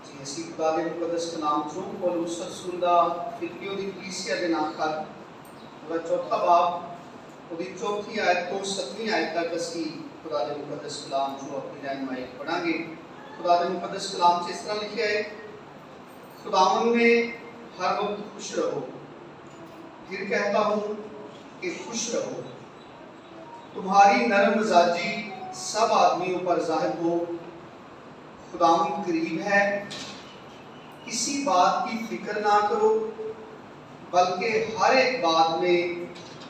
जी ਅਸੀਂ खुदा ਦੇ ਮੁਕੱਦਸ ਕਲਾਮ ਚੋਂ ਪੌਲੁਸ ਰਸੂਲ ਦਾ ਫਿਲੀਪੀਓ ਦੀ ਕਲੀਸਿਆ ਦੇ ਨਾਲ ਖਤ ਉਹਦਾ ਚੌਥਾ ਬਾਬ ਉਹਦੀ ਚੌਥੀ ਆਇਤ ਤੋਂ 7ਵੀਂ ਆਇਤ ਤੱਕ ਅਸੀਂ खुदा ਦੇ ਮੁਕੱਦਸ ਕਲਾਮ ਚੋਂ ਆਪਣੀ ਰਹਿਨਮਾਈ ਪੜਾਂਗੇ। खुदा ਦੇ ਮੁਕੱਦਸ ਕਲਾਮ 'ਚ ਇਸ ਤਰ੍ਹਾਂ ਲਿਖਿਆ है, खुदावन में हर वक्त खुश रहो। फिर कहता हूँ कि खुश रहो। तुम्हारी नरम मिजाजी सब आदमियों पर जाहिर हो। खुदावन करीब है। किसी बात की फिक्र ना करो, बल्कि हर एक बात में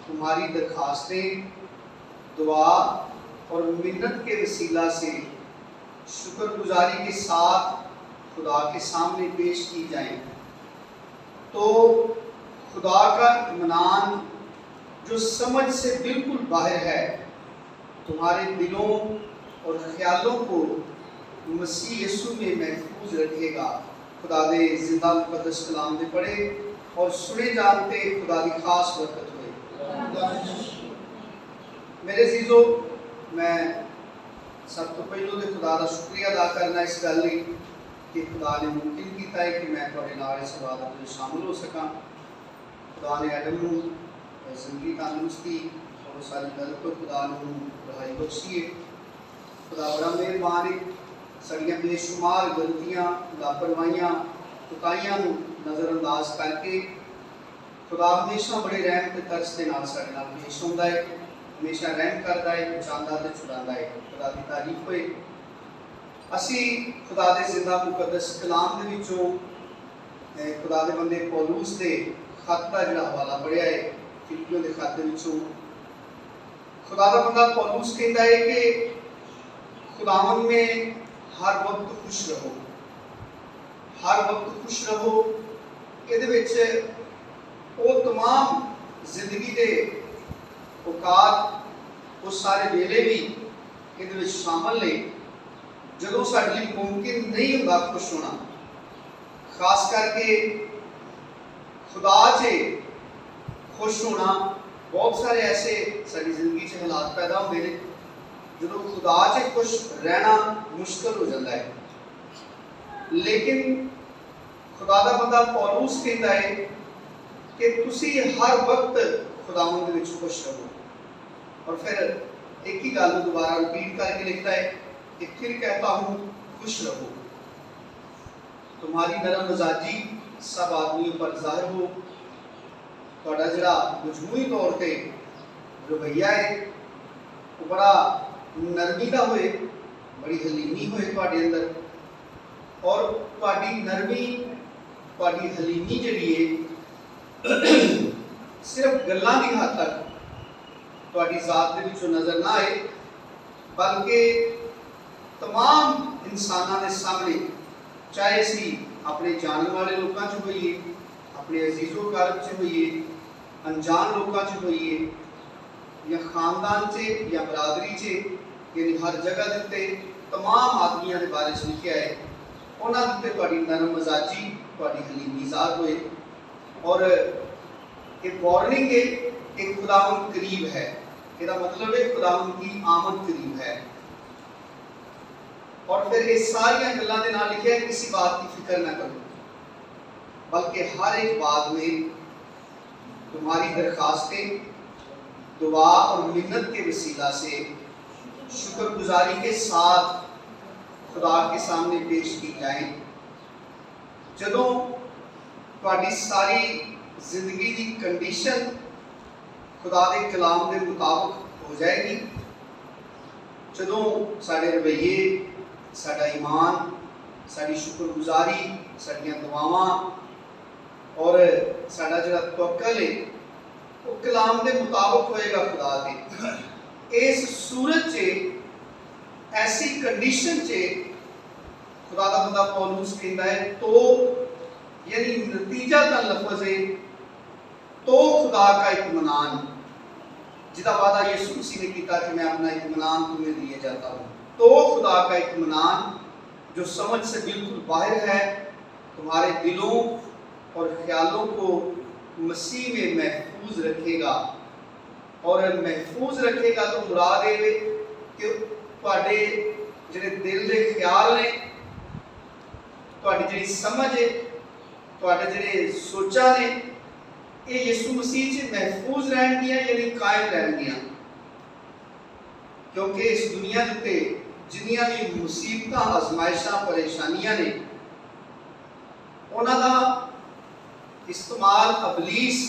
तुम्हारी दरखास्तें दुआ और मिन्नत के वसीला से शुक्रगुजारी के साथ खुदा के सामने पेश की जाए, तो खुदा का इत्मीनान जो समझ से बिल्कुल बाहर है तुम्हारे दिलों और ख्यालों को मसीह यीशु में महफूज रखेगा। खुदा दे जिंदा मुकद्दस कलाम दे पढ़े और सुने जानते खुदा की खास बरकत हुए। मेरे अजीजों, मैं सब तो पहले तो खुदा का शुक्रिया अदा करना इस गल कि खुदा ने मुमकिन किया है कि मैं थोड़े नाल इस इबादत में शामिल हो सका। खुदा ने एडम को जिंदगी तंदुरुस्ती और सारी गल को खुदा ने रहाई बख्शी है। खुदा बड़ा मेहरबान है। साड़ियाँ बेशुमार गलतियाँ, लापरवाहियाँ, कोताहियां नज़रअंदाज करके खुदा हमेशा बड़े रहम ते तरस के नाल साडे नाल पेश होंदा है, हमेशा रहम करता है, बचांदा ते छुड़ांदा है। खुदा की तारीफ होए। असी खुदा दे जिंदा मुकद्दस कलाम दे विचों खुदा दे बंदे पौलुस दे खत का जिहड़ा हवाला पढ़िया है, फिलिपियों दे खत दे विचों खुदा दा बंदा पौलुस कहता है कि खुदावन में हर वक्त खुश रहो। हर वक्त खुश रहो। इहदे विच वो तमाम जिंदगी दे औकात, वो सारे वेले भी इहदे विच शामिल ने जदों साडे लई मुमकिन नहीं हुंदा खुश होना। खास करके खुदा च खुश होना, बहुत सारे ऐसे साडी जिंदगी च हालात पैदा होंदे ने जदों खुदा च खुश रहना मुश्किल हो जाता है। लेकिन खुदा दा बंदा पौलुस कहता है कि तुसी हर वक्त खुदावंद दे विच खुश रहो। और फिर एक ही गल दोबारा रिपीट करके लिखता है कि फिर कहता हूँ खुश रहो। तुम्हारी नरम मिजाजी सब आदमियों पर जाहिर हो। तुहाडा जिहड़ा मजमूई तौर पे रवैया है वो बड़ा नरमी का होए, बड़ी हलीमी होए तुहाडे अंदर। और तुहाडी नरमी, तुहाडी हलीमी जिहड़ी है सिर्फ गल्लां दी हद तक तुहाडी जात दे विचों नज़र ना आए, बल्कि तमाम इंसानों के सामने, चाहे असी अपने जानने वाले लोगों च होइए, अपने अजीजों कारब च होइए, अनजान लोगों च होइए, या खानदान से या बरादरी से, यानी हर जगह के उत्ते तमाम आदमियों के बारे में लिखा है। उन्होंने उत्ते तुहाडी नरम मिजाजी, तुहाडी हलीमी ज़ात होए। और एक वार्निंग है कि खुदावन करीब है। इसका मतलब है खुदावन की आमद करीब है। और फिर ये सारी गल्लां दे नाल लिखा है, किसी बात की फिक्र ना करो, बल्कि हर एक बात में तुम्हारी दरखास्तें दुआ और मिन्नत के वसीला से शुक्रगुजारी के साथ खुदा के सामने पेश की जाए। जदों तुहाडी सारी जिंदगी की कंडीशन खुदा के कलाम के मुताबिक हो जाएगी, जदों साडे रवैये, साडा ईमान, साडी शुक्रगुजारी, साडियां दुआवां और साडा जिहड़ा तवक्कल है वो कलाम के मुताबिक होएगा खुदा के। इस सूरत च, ऐसी कंडीशन च खुदा का बंदा पौलुस कहता है, तो यानी नतीजा का लफ्ज़ है तो खुदा का इत्मीनान, जिसका वादा यीशु मसीह ने किया कि मैं अपना इत्मीनान तुम्हें दिए जाता हूँ। तो खुदा का इत्मीनान जो समझ से बिल्कुल बाहर है तुम्हारे दिलों और ख्यालों को मसीह में महफूज रखेगा। और महफूज रखेगा तो मुराद है कि ਜਿਹੜੇ ਦਿਲ ਦੇ ਖਿਆਲ ਨੇ, ਤੁਹਾਡੀ ਜਿਹੜੀ ਸਮਝ ਹੈ, ਤੁਹਾਡੇ ਜਿਹੜੇ ਸੋਚਾਂ ਨੇ, ਇਹ ਯਿਸੂ ਮਸੀਹ 'ਚ ਮਹਿਫੂਜ਼ ਰਹਿਣਗੀਆਂ ਯਾਨੀ ਕਾਇਮ ਰਹਿਣਗੀਆਂ। क्योंकि इस दुनिया के उत्ते जिन्नियां भी मुसीबतां, आजमाइशां, परेशानियां ने, उन्हां दा इस्तेमाल अबलीस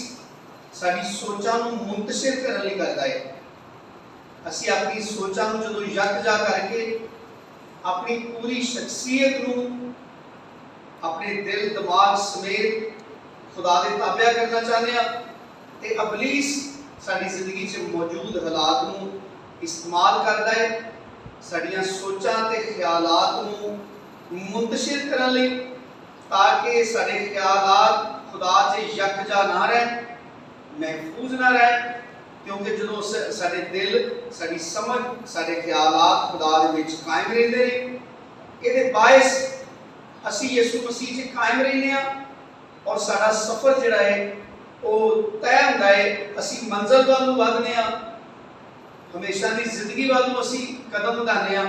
साडी सोचां नूं मुंतशिर करन लई करदा है। असीं अपनी सोचां नूं जदों यकजा करके अपनी पूरी शख्सियत नूं अपने दिल दिमाग समेत खुदा दे ताबे करना चाहते हैं, ते अबलीस साडी जिंदगी च मौजूद हालात नूं इस्तेमाल करता है साड़ियां सोचां ते ख्यालात नूं मुंतशिर करने लई, ताकि साडे ख्यालात खुदा च यकजा ना रहन, महफूज ना रहन। क्योंकि जो साडे दिल, साडी समझ, साडे ख्यालात खुदा दे विच कायम रहिंदे ने, इहदे बायस असीं यीशु मसीह च कायम रहने आ और साडा सफर जिहड़ा है वो तय हुंदा है। असीं मंजिल वाल नूं वधदे आ, हमेशा की जिंदगी वालों असी कदम बढ़ाने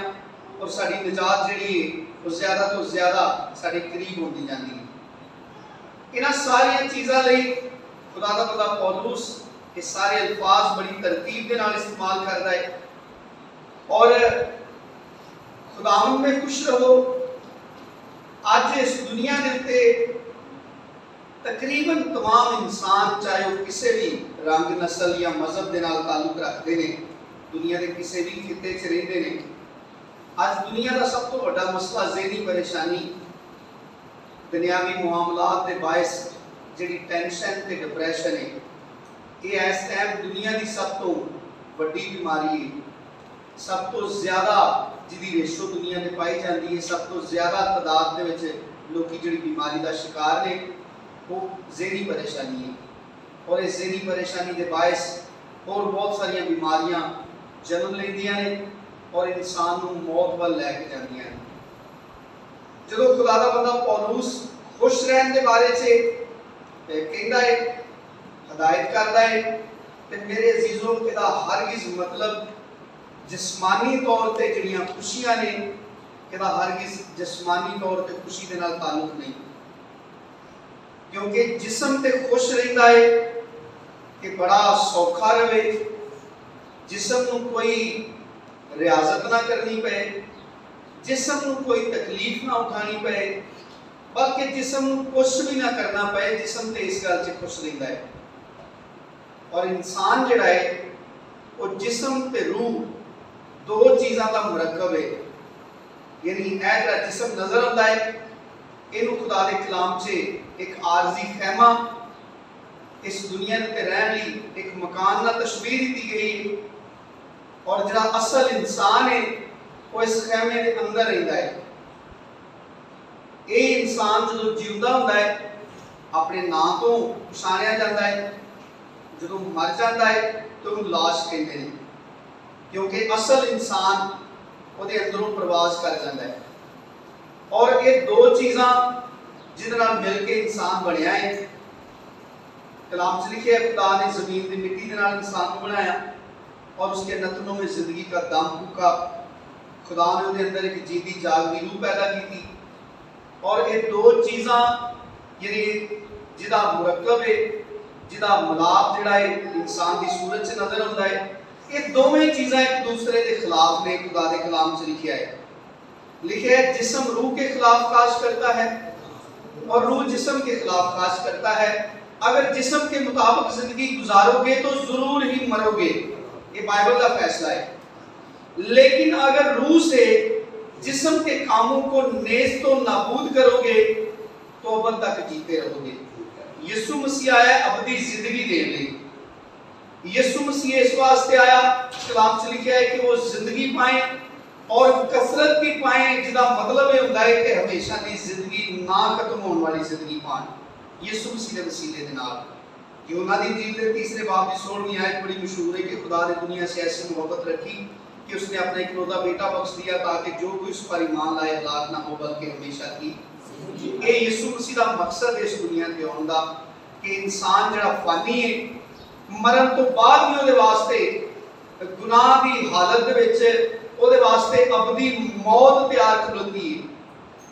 और साड़ी निजात जी वो ज्यादा तो ज्यादा साढ़े करीब होती जाती है। इन्हां सारिया चीज़ों लई खुदा दा बंदा पौलुस ये सारे अल्फाज बड़ी तरतीब के नाल इस्तेमाल करता है। और खुदावंद में खुश रहो। अज इस दुनिया के उत्ते तकरीबन तमाम इंसान, चाहे वो किसी भी रंग, नस्ल या मजहब के नाल ताल्लुक रखते हैं, दुनिया के किसी भी खिते च रहिंदे ने, अज दुनिया का सब तो बड़ा मसला ज़हनी परेशानी, दुनियावी मामलात के बायस जिहड़ी टेंशन ते डिप्रैशन है, ये इस टाइम दुनिया की सब तो वड्डी बीमारी है। सब तो ज़्यादा जिहदी रेशो दुनिया में पाई जाती है, सब तो ज़्यादा तादाद दे विच लोकी जिहड़ी बीमारी का शिकार ने, वो ज़हनी परेशानी है। और इस ज़हनी परेशानी के बायस और बहुत सारिया बीमारियां जन्म लेंदियां ने और इंसान नूं मौत वाल लैके जांदियां ने। जदों खुदा दा बंदा पौलुस खुश रहने के बारे से कहता है, हदायत करता है, तो मेरे अजीजों इहदा हरगिज़ मतलब जिस्मानी तौर पर जिहड़ियां खुशियां ने, इहदा हरगिज़ जिस्मानी तौर पर खुशी के नाल ताल्लुक नहीं। क्योंकि जिस्म ते खुश रहिंदा है कि बड़ा सौखा रहे, जिस्म नूं कोई रियाजत ना करनी पे, जिस्म नूं कोई तकलीफ ना उठानी पे, बल्कि जिस्म नूं कुछ भी ना करना पे, जिस्म ते इस गल च खुश रहिंदा है। और इंसान जिहड़ा है वो जिस्म ते रूह दो चीज़ों का मुरक्कब है। यानी यह जिहड़ा जिस्म नजर आता है, इहनूं खुदा दे कलाम च एक आरजी खैमा, इस दुनिया के रहने लई एक मकान ना तस्वीर दी गई है। और जिहड़ा असल इंसान है वो इस खैमे के अंदर रहिंदा है। ये इंसान जो जीवदा हुंदा है अपने नां तो पछाणिया जाता है, जो मर जाता है तो उन्हें लाश कहते हैं, क्योंकि असल इंसान उहदे अंदरों प्रवास कर जाता है। और ये दो चीज़ां जिहदे नाल मिल के इंसान बनया है। कलाम च लिखे खुदा ने जमीन की मिट्टी के नाल इंसान को बनाया और उसके नथनों में जिंदगी का दम फूका। खुदा ने उसके अंदर एक जीती जागती रूह पैदा की। और ये दो चीज़ां यानी जिहदा मुरक्कब है, जिहदा मिलाप जिहड़ा है इंसान की सूरत च नजर आता है, ये दोवें चीज़ां एक दूसरे के खिलाफ ने। खुदा के कलाम च लिखा है, जिस्म रूह के खिलाफ काश करता है और रूह जिस्म के खिलाफ काश करता है। अगर जिस्म के मुताबिक जिंदगी गुजारोगे तो जरूर ही मरोगे, ये बाइबल का फैसला है। लेकिन अगर रूह से जिस्म के कामों को नेस्त तो नाबूद करोगे तो अबद तक जीते रहोगे। यीशु मसीह आया अबदी जिंदगी देने लिए। यीशु मसीह इस वास्ते आया, कलाम च लिखा है कि वो जिंदगी पाए और कसरत की पाए, जिसका मतलब ये होता है कि हमेशा की जिंदगी ना खत्म होने वाली जिंदगी पाए यीशु मसीह के वसीले के नाल। यूहन्ना दी इंजील के 3 बाब की 16वीं आयत बड़ी मशहूर है कि खुदा ने दुनिया से ऐसी मोहब्बत रखी कि उसने अपना इकलौता बेटा बख्श दिया ताकि जो कोई उस पर ईमान लाए हलाक ना हो बल्कि हमेशा की। ये यीशु मसीह का मकसद है इस दुनिया के आने का कि इंसान जिहड़ा फानी है, मरण तो बाद भी उहदे वास्ते गुनाह की हालत दे विच ਉਹਦੇ ਵਾਸਤੇ ਅਬਦੀ ਮੌਤ ਤਿਆਰ ਖਲੋਤੀ ਹੈ।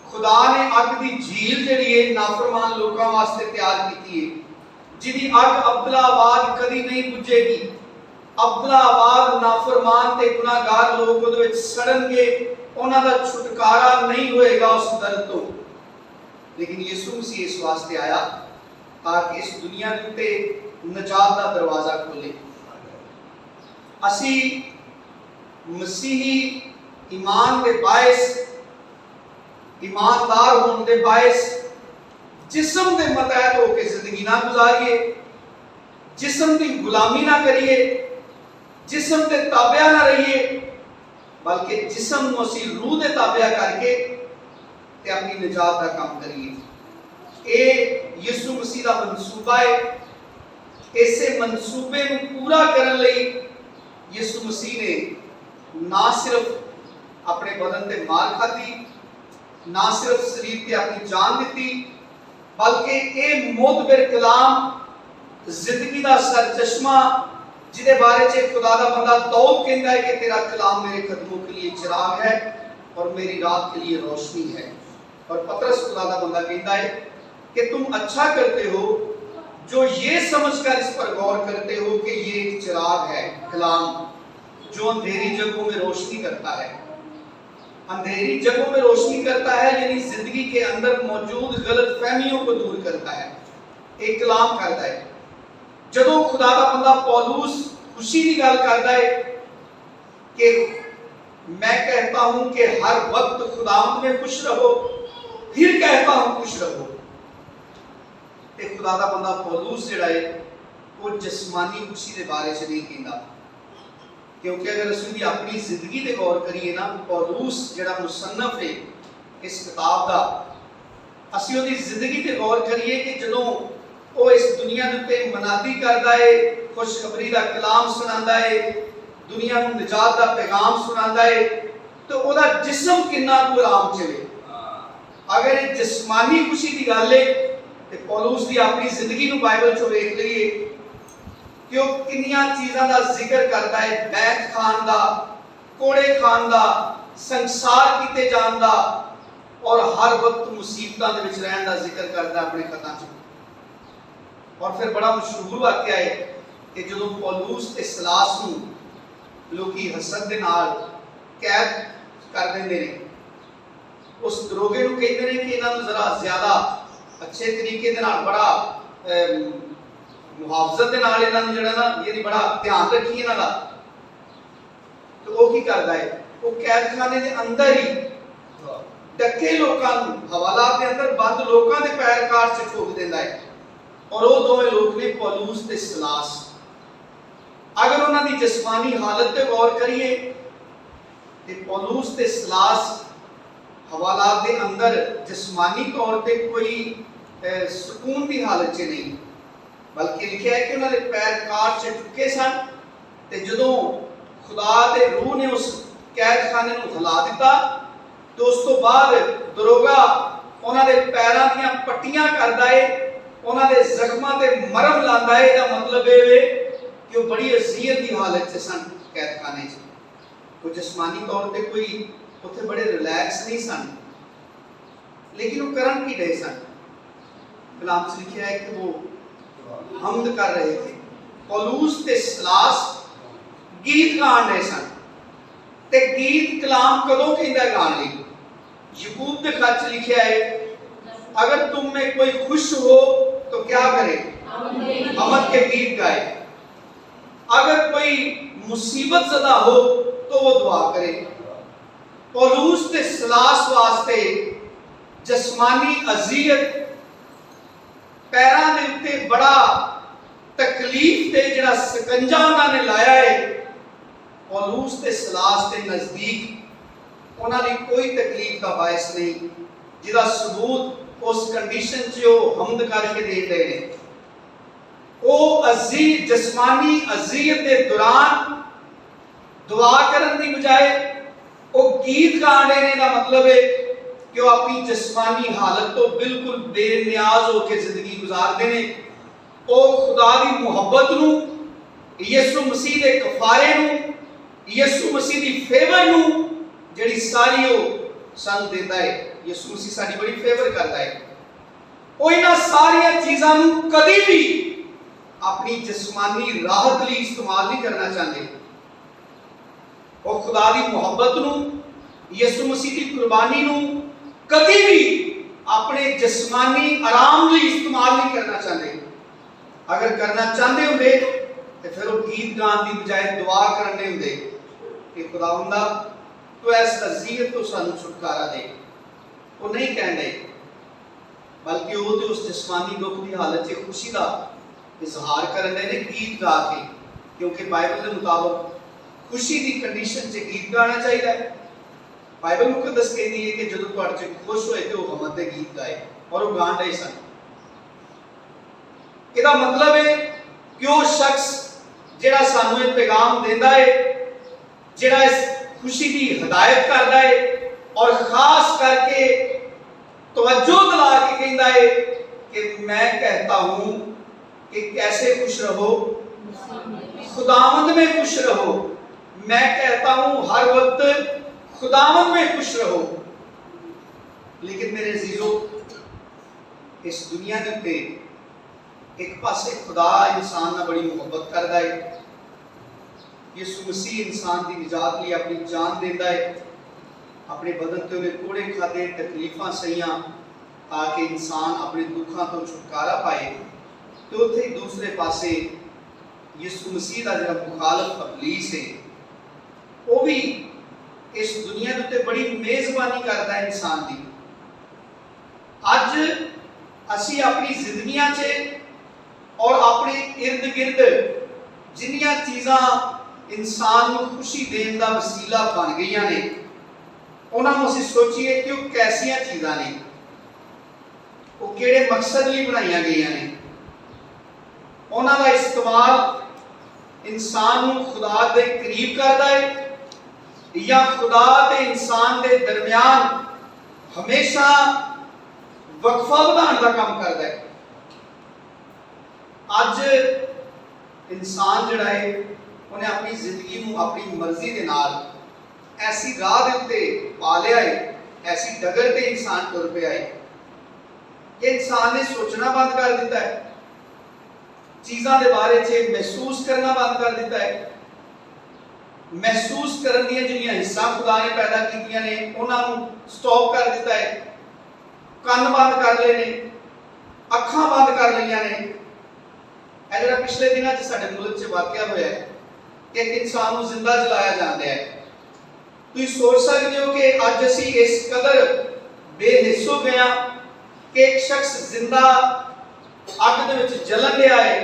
खुदा ने अग की झील जिहड़ी है नाफरमान लोगों वास्ते तैयार की है, जिहदी अग अब्दुलाबाद कदी नहीं बुझेगी। अब्दुलाबाद नाफरमान ते गुनाहगार लोग उहदे विच सड़नगे, उन्हां दा छुटकारा नहीं होएगा उस दर्द तो। लेकिन यीशु मसीह इस वास्ते आया ताकि इस दुनिया दे उत्ते नजात दा दरवाजा खोले। असी मसीही ईमान दे बायस, ईमानदार होने के बायस जिस्म के मतहत होकर जिंदगी ना गुजारिए, जिस्म की गुलामी ना करिए, जिस्म के ताबिया ना रहिए, बल्कि जिस्म को असी रूह के ताबिया करके ते अपनी निजात का काम करिए। ये यीशु मसीह का मनसूबा है। इसे मनसूबे को पूरा करने लई यीशु मसीह ने ना सिर्फ अपने बदन ते मार खाधी, ना सिर्फ शरीर पे अपनी जान दी, बल्कि ये मोतबर कलाम जिंदगी का सरचश्मा जिहदे बारे च खुदा का बंदा दाऊद कहता है कि तेरा कलाम मेरे कदमों के लिए चिराग है और मेरी रात के लिए रोशनी है। और पतरस खुदा का बंदा कहता है कि तुम अच्छा करते हो जो ये समझकर इस पर गौर करते हो कि ये एक चिराग है, कलाम जो अंधेरी जगहों में रोशनी करता है। अंधेरी जगहों में रोशनी करता है यानी जिंदगी के अंदर मौजूद गलत फहमियों को दूर करता है, एक कलाम करता है। जदों खुदा का बंदा पौलुस खुशी की गल करता है कि मैं कहता हूं कि हर वक्त खुदावंद में खुश रहो, फिर कहता हूं खुश रहो, ते खुदा का बंदा पौलुस जिहड़ा है वो जिस्मानी खुशी के बारे च नहीं कहता। क्योंकि अगर असली अपनी जिंदगी पे गौर करिए ना, पौलुस जिहड़ा मुसन्नफ है इस किताब का, असी उसकी जिंदगी पे गौर करिए कि जदों वो इस दुनिया के उत्ते मनादी करता है, खुशखबरी का कलाम सुनाता है, दुनिया को निजात का पैगाम सुनाता है, तो उसका जिस्म कितना को आराम चले। अगर ये जिस्मानी खुशी की गल है तो पौलुस की अपनी जिंदगी को बाइबल चो वेख लईए कि वो किन्नियां चीज़ां दा जिक्र करता है, बैत खान दा, कोड़े खान दा, संसार कीते जान दा, और हर वक्त मुसीबतां दे विच रहन दा जिक्र करता है अपने खतां च। और फिर बड़ा मशहूर वाकया है कि जदों पौलुस ते सलास नूं लोकी हसद दे नाल कैद कर देंदे ने, उस दरोगे नूं कहंदे ने कि इन्हां नूं जरा ज्यादा अच्छे तरीके दे नाल बड़ा मुहावजत के नाल इन्हां नूं जिहड़ा ना ये बड़ा ध्यान रखिए इन्हां दा। तो वो की करदा है, वो कैदखाने के अंदर ही डके लोकां नूं हवालात के अंदर बंद लोकां दे पैर काट च ठोक देंदा है। और वो दोवें लोग ने पौलुस ते सलास। अगर उन्हां दी जिस्मानी हालत पे गौर करिए ते पौलुस ते सलास हवालात के अंदर जिस्मानी तौर पे कोई सुकून की हालत च नहीं, बल्कि लिखा है कि उन्होंने पैर काट से चुके सन। ते जदों खुदा दे रूह ने उस कैदखाने को हिला दिता तो उस तो बाद दरोगा उन्होंने पैरों दी पट्टियां करदा है, उन्होंने जख्मां ते मरहम लांदा है। इसदा मतलब ये कि वो बड़ी अज़ियत की हालत च सन कैदखाने च। कोई जिस्मानी तौर पे कोई उत्थे बड़े रिलैक्स नहीं सन, लेकिन वो करन की रहे सन। कलाम से लिखा है कि वो हमद कर रहे थे। पौलुस ते सलास गीत गान रहे सन। ते गीत कलाम कदों कहंदा गान लई? याकूब दे खत च लिखा है, अगर तुम में कोई खुश हो तो क्या करे? हमद के गीत गाए। अगर कोई मुसीबत ज़दा हो तो वो दुआ करे। पौलुस ते सलास वास्ते जिस्मानी अज़ियत, पैरां दे उत्ते बड़ा तकलीफ ते जिहड़ा सकंजा उन्होंने लाया है, पौलुस ते सलास के नज़दीक उन्होंने कोई तकलीफ का बायस नहीं, जिहदा सबूत उस कंडीशन च वो हमद करके दे रहे हैं। वो जिस्मानी अज़ियत के दौरान दुआ करने की बजाय वो गीत गा रहे हैं। का मतलब है कि वो अपनी जिस्मानी हालत तो बिल्कुल बेनियाज होकर जिंदगी गुजारते हैं। वो खुदा की मुहब्बत नूं, यीशु मसीह के कफारे नूं, ਯਿਸੂ ਮਸੀਹ ਦੀ ਫੇਵਰ ਨੂੰ ਜਿਹੜੀ ਸਾਰੀ ਉਹ ਸਾਨੂੰ ਦਿੰਦਾ ਹੈ। ਯਿਸੂ ਮਸੀਹ ਸਾਡੀ ਬੜੀ ਫੇਵਰ ਕਰਦਾ ਹੈ। ਉਹ ਇਹਨਾਂ ਸਾਰੀਆਂ ਚੀਜ਼ਾਂ ਨੂੰ ਕਦੀ ਵੀ ਆਪਣੀ ਜਿਸਮਾਨੀ ਰਾਹਤ ਲਈ ਇਸਤੇਮਾਲ ਨਹੀਂ ਕਰਨਾ ਚਾਹੁੰਦੇ। ਉਹ ਖੁਦਾ ਦੀ ਮੁਹੱਬਤ ਨੂੰ, ਯਿਸੂ ਮਸੀਹ ਦੀ ਕੁਰਬਾਨੀ ਨੂੰ ਕਦੀ ਵੀ ਆਪਣੇ ਜਿਸਮਾਨੀ ਆਰਾਮ ਲਈ ਇਸਤੇਮਾਲ ਨਹੀਂ ਕਰਨਾ ਚਾਹੁੰਦੇ। ਅਗਰ ਕਰਨਾ ਚਾਹੁੰਦੇ ਹੁੰਦੇ ਤੇ ਫਿਰ ਉਹ ਗੀਤ ਗਾਉਣ ਦੀ ਬਜਾਏ ਦੁਆ ਕਰਨੇ ਹੁੰਦੇ ਕਿ ਖੁਦਾਵੰਦਾ ਤੂੰ ਇਸ ਅਜ਼ੀਅਤ ਤੋਂ ਸਾਨੂੰ ਛੁਟਕਾਰਾ ਦੇ। ਉਹ ਨਹੀਂ ਕਹਿੰਦੇ, ਬਲਕਿ ਉਹ ਤੇ ਉਸ ਜਿਸਮਾਨੀ ਦੁੱਖ ਦੀ ਹਾਲਤ 'ਚ ਖੁਸ਼ੀ ਦਾ ਇਜ਼ਹਾਰ ਕਰਨ ਦੇ ਨੇ ਗੀਤ ਗਾ ਕੇ, ਕਿਉਂਕਿ ਬਾਈਬਲ ਦੇ ਮੁਤਾਬਕ ਖੁਸ਼ੀ ਦੀ ਕੰਡੀਸ਼ਨ 'ਚ ਗੀਤ ਗਾਣਾ ਚਾਹੀਦਾ ਹੈ। ਬਾਈਬਲ ਮੁਕੱਦਸ ਕਹਿੰਦੀ ਹੈ ਕਿ ਜਦੋਂ ਤੁਹਾਡੇ 'ਚ ਖੁਸ਼ ਹੋਏ ਤੇ ਉਹ ਹਮਦ ਦੇ ਗੀਤ ਗਾਏ, ਔਰ ਉਹ ਗਾਣ ਰਹੇ ਸਨ। ਇਹਦਾ ਮਤਲਬ ਹੈ ਕਿ ਉਹ ਸ਼ਖਸ ਜਿਹੜਾ ਸਾਨੂੰ ਇਹ ਪੈਗਾਮ ਦਿੰਦਾ ਹੈ, ਜਿਹੜਾ ਇਸ ਖੁਸ਼ੀ ਦੀ ਹਦਾਇਤ ਕਰਦਾ ਹੈ ਔਰ ਖਾਸ ਕਰਕੇ तवज्जो दिला के कहता है कि मैं कहता हूं कि कैसे खुश रहो, खुदावंद में खुश रहो। मैं कहता हूं हर वक्त खुदावंद में खुश रहो। लेकिन मेरे अजीजों, इस दुनिया के उत्ते एक पासे खुदा इंसान नाल बड़ी मुहब्बत करता है। यीशु मसीह इंसान की निजात लिए अपनी जान देता है, अपने बदन ते उन्हें कोड़े खाते, तकलीफां सहियां ताकि इंसान अपने दुखों तो छुटकारा पाए। तो उत्थे दूसरे पासे यीशु मसीह का जो मुखालफ इबलीस है वो भी इस दुनिया के उत्ते बड़ी मेजबानी करता है इंसान की। अज असी अपनी जिंदगियां च और अपने इर्द गिर्द जिन्नियां चीज़ां इंसान को खुशी देने का वसीला बन गई ने, उन्होंने असीं सोचीए कि वो कैसियां चीज़ां ने, वो किहड़े मकसद लिए बनाई गई ने। उन्हों का इस्तेमाल इंसान को खुदा के करीब करता है या खुदा ते इंसान के दरमियान हमेशा वक्फा बढ़ाने का काम करता है। अज इंसान जिहड़ा है उन्हें अपनी जिंदगी को अपनी मर्जी के नाल ऐसी राह के उत्ते पा लिया है, ऐसी डगर ते इंसान तुर पिया है कि इंसान ने सोचना बंद कर दिता है, चीज़ों के बारे में महसूस करना बंद कर दिता है। महसूस करने दी जिन्नियां हिस्सा खुदा ने पैदा कीतियां ने उन्होंने स्टॉप कर दिता है, कान बंद कर ले ने, अखां बंद कर लिया ने। यह जो पिछले दिनों साडे मुल्क च वाकया होया है कि एक इंसान को जिंदा जलाया जाता है। तुम सोच सकते हो कि अज असी इस कदर बेहिस हो गए कि एक शख्स जिंदा अग दे विच जलन लिया है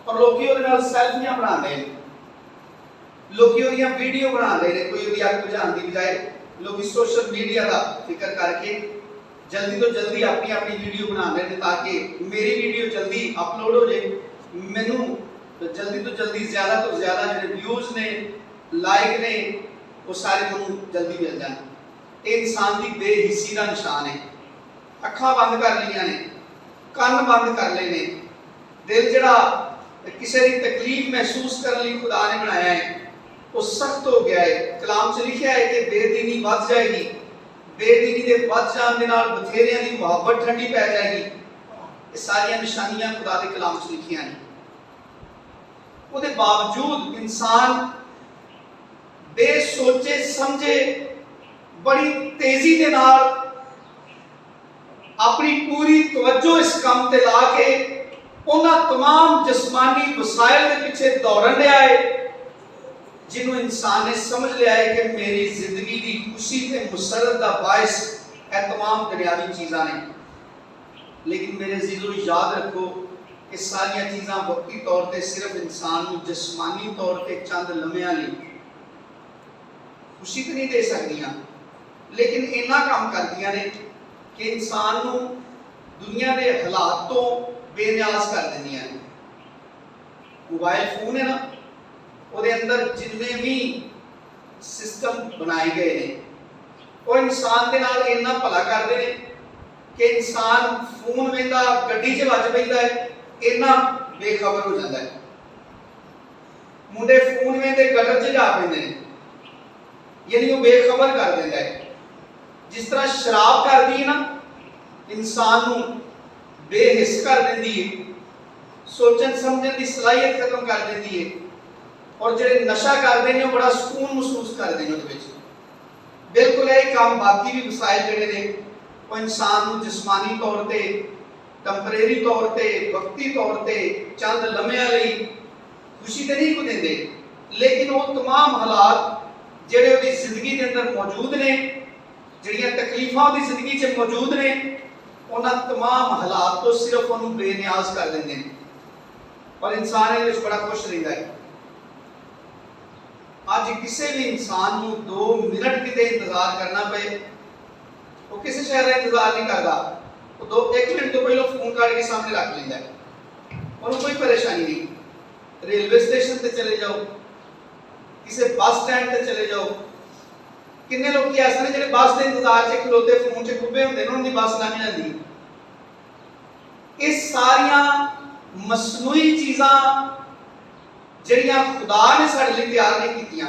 और लोग सैल्फियां बना रहे हैं, लोग वीडियो बना रहे हैं। कोई भी अग बुझाने की बजाय लोग सोशल मीडिया का फिक्र करके जल्दी तो जल्दी अपनी अपनी वीडियो बना रहे हैं ताकि मेरी वीडियो जल्दी अपलोड हो जाए, मैनू जल्दी तो जल्दी ज़्यादा तो ज़्यादा जो व्यूज़ ने, लाइक ने, वो सारे मैनू जल्दी मिल जाए। ये इंसान की बेहिस्सी का निशान है। अखां बंद कर लिया ने, कान बंद कर ले ने, दिल जड़ा किसी की तकलीफ महसूस करने लिए खुदा ने बनाया है वो सख्त हो गया है। कलाम च लिखा है कि बेदीनी बढ़ जाएगी, बेदीनी के बढ़ जाने के नाल बथेरियां दी मुहब्बत ठंडी पै जाएगी। ये सारियां निशानियां खुदा के कलाम च लिखियां ने। उसके बावजूद इंसान बेसोचे समझे बड़ी तेजी के नाल अपनी पूरी तवज्जो इस काम ते ला के उन्हां तमाम जिस्मानी वसाइल के पीछे दौड़न लिया है जिन्होंने इंसान ने समझ लिया है कि मेरी जिंदगी की खुशी ते मुसरत का बायस यह तमाम दुनियावी चीज़ां ने। लेकिन मेरे अजीजों याद रखो कि सारिया चीज़ां वक्ती तौर पर सिर्फ इंसान को जिस्मानी तौर पर चंद लम्हियां लिए खुशी तो नहीं दे सकदियां, लेकिन इन्ना काम करदियां ने कि इंसान को दुनिया के हालात तो बेनियाज कर देंदियां ने। मोबाइल फोन है ना, उसके अंदर जितने भी सिस्टम बनाए गए हैं वो इंसान के नाल इन्ना भला करते हैं कि इंसान फोन वेंदा गड्डी च वज पैंदा है, इन्ना बेखबर हो जाता है। मुंडे फोन वेंदे गटर च जा पैंदे ने, यानी वो बेखबर कर देता है। जिस तरह शराब कर दी है ना, इंसान को बेहिस कर देती है, सोचन समझने की सलाहियत खत्म कर देती है, और जो नशा करते हैं बड़ा सुकून महसूस करते हैं। बिल्कुल यही काम बाकी भी वसाइल जोड़े ने वो इंसान को जिस्मानी तौर पर, टंपरेरी तौर पर, वक्ती तौर पर चंद लम्हे लिए खुशी तो नहीं को देंगे, लेकिन वो तमाम हालात जेड़े उसकी जिंदगी के अंदर मौजूद ने, जड़ियाँ तकलीफा उसकी जिंदगी च मौजूद ने, उन्होंने तमाम हालात तो सिर्फ उन्होंने बेनियाज कर देंगे और इंसान ये बड़ा खुश रहता है। आज किसी भी इंसान को 2 मिनट किते इंतजार करना पे, वो किसी शहर का इंतजार नहीं करता, वो 1 मिनट तो पहले फोन काट के सामने रख लेता है, उन्हें कोई परेशानी नहीं। रेलवे स्टेशन पे चले जाओ, किसी बस स्टैंड पे चले जाओ, किन्ने लोग ऐसे ने जो बस के इंतजार से खलोते फोन से खुब्बे होंगे, उन्होंने बस लंघ जाती। ये सारिया मसनूई चीज़ा जड़ियां खुदा ने साढ़े लिए तैयार नहीं कीतियां।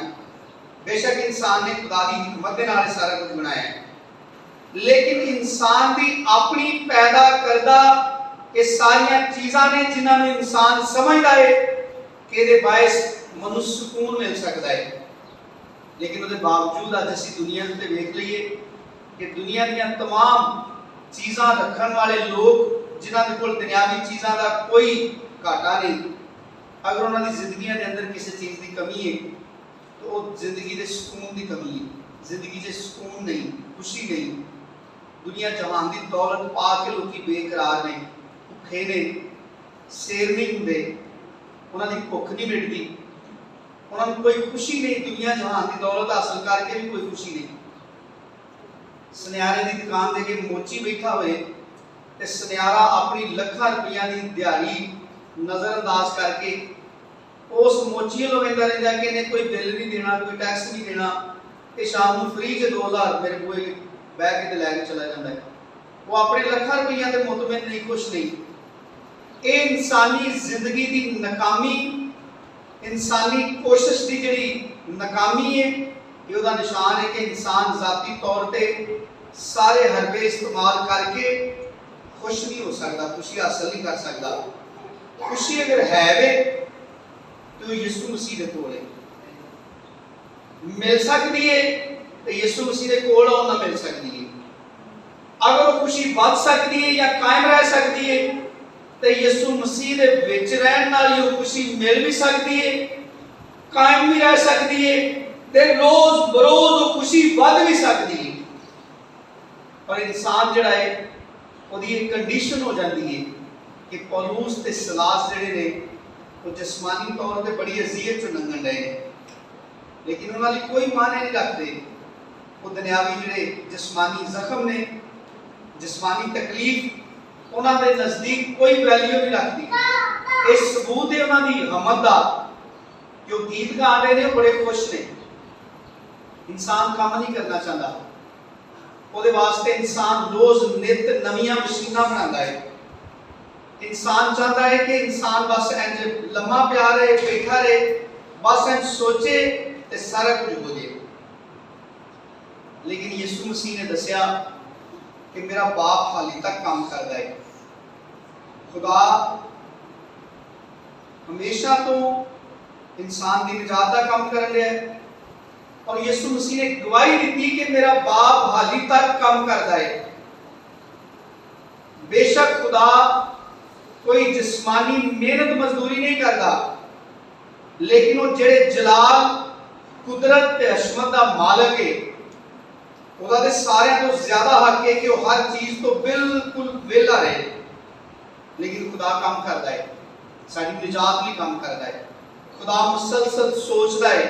बेशक इंसान ने खुदा की हिकमत के नाल सारा कुछ बनाया है, लेकिन इंसान की अपनी पैदा करदा ये सारिया चीज़ा ने जिन्होंने इंसान समझदा है कि ये बायस मनुष्य सुकून मिल सकता है। लेकिन उसके बावजूद आज असी दुनिया उत्ते वेख लीए कि दुनिया दी तमाम चीज़ां रखने वाले लोग जिन्होंने कोल दुनियावी चीज़ां का कोई घाटा नहीं, अगर उन्होंने जिंदगी के अंदर किसी चीज़ की कमी है तो वो जिंदगी के सुकून की कमी है। जिंदगी से सुकून नहीं, खुशी नहीं। दुनिया जहान की दौलत पा के लोग बेकरार ने, भुखे ने, शेर नहीं होंगे, उन्होंने भुख नहीं मिटती, उन्होंने कोई खुशी नहीं। दुनिया जहान की दौलत हासिल करके भी कोई खुशी नहीं। सुनियारे की दुकान दे के मोची बैठा हुए ते सुनियारा अपनी लाखां रुपया की दिहाड़ी नज़रअंदाज करके उस मोची लो वेंदा रहिंदा कि इन्हें कोई बिल नहीं देना, कोई टैक्स नहीं देना, ते शाम को फ्री च 2000 मेरे कोई बह के लैके चला जाता है। वो अपने लाखां रुपया के मुतमिन नहीं, खुश नहीं। ये इंसानी जिंदगी की नाकामी, इंसानी कोशिश की जी नाकामी है, ये उसका निशान है कि इंसान जाती तौर पर सारे हरबे इस्तेमाल करके खुश नहीं हो सकता, खुशी हासिल नहीं कर सकता। खुशी अगर है वे तो यीशु मसीह के कोल मिल सकती है, तो यीशु मसीह के कोल ना मिल सकती है। अगर वो खुशी बढ़ सकती है या कायम रह सकती है तो यीशु मसीह के विच रहन नाल ही वो खुशी मिल भी सकती है, कायम भी रह सकती है, ते रोज बरोज वो खुशी बढ़ भी सकती है। और इंसान जड़ा है उसकी एक कंडीशन हो जाती है कि पौलुस ते सिलास जड़े ने वो जिस्मानी तौर पर बड़ी अजियत चो लंघन रहे हैं, लेकिन उन्होंने कोई माने नहीं रखते। वो दुनियावी जड़े जिस्मानी जख्म ने, जिस्मानी तकलीफ उन्होंने नज़दीक कोई वैल्यू नहीं रखती। इस सबूत है उन्होंने हमद का जो गीत गा रहे हैं, बड़े खुश ने। इंसान काम नहीं करना चाहता, ਉਹਦੇ वास्ते इंसान रोज नित नवीं मशीना बनाता है। इंसान चाहता है कि इंसान बस इंज लम्मा पिया रहे, बैठा रहे, बस इंज सोचे तो सारा कुछ हो जाए। लेकिन यीशु मसीह ने दसिया कि मेरा बाप हाली तक काम करता है। खुदा हमेशा तो इंसान की निजात का काम कर रहा है, और यीशु मसीह ने गवाही दी कि मेरा बाप हाली तक काम करता है। बेशक खुदा कोई जिस्मानी मेहनत मजदूरी नहीं करता, लेकिन वो जेड़े जलाल कुदरत ते हशमत का मालक है, ਉਹਦਾ ਤੇ ਸਾਰਿਆਂ ਤੋਂ ਜ਼ਿਆਦਾ हक है कि वो हर चीज तो बिल्कुल वेला रहे। लेकिन खुदा काम करता है, साडी निजात भी काम करता है। खुदा मुसलसल सोचता है।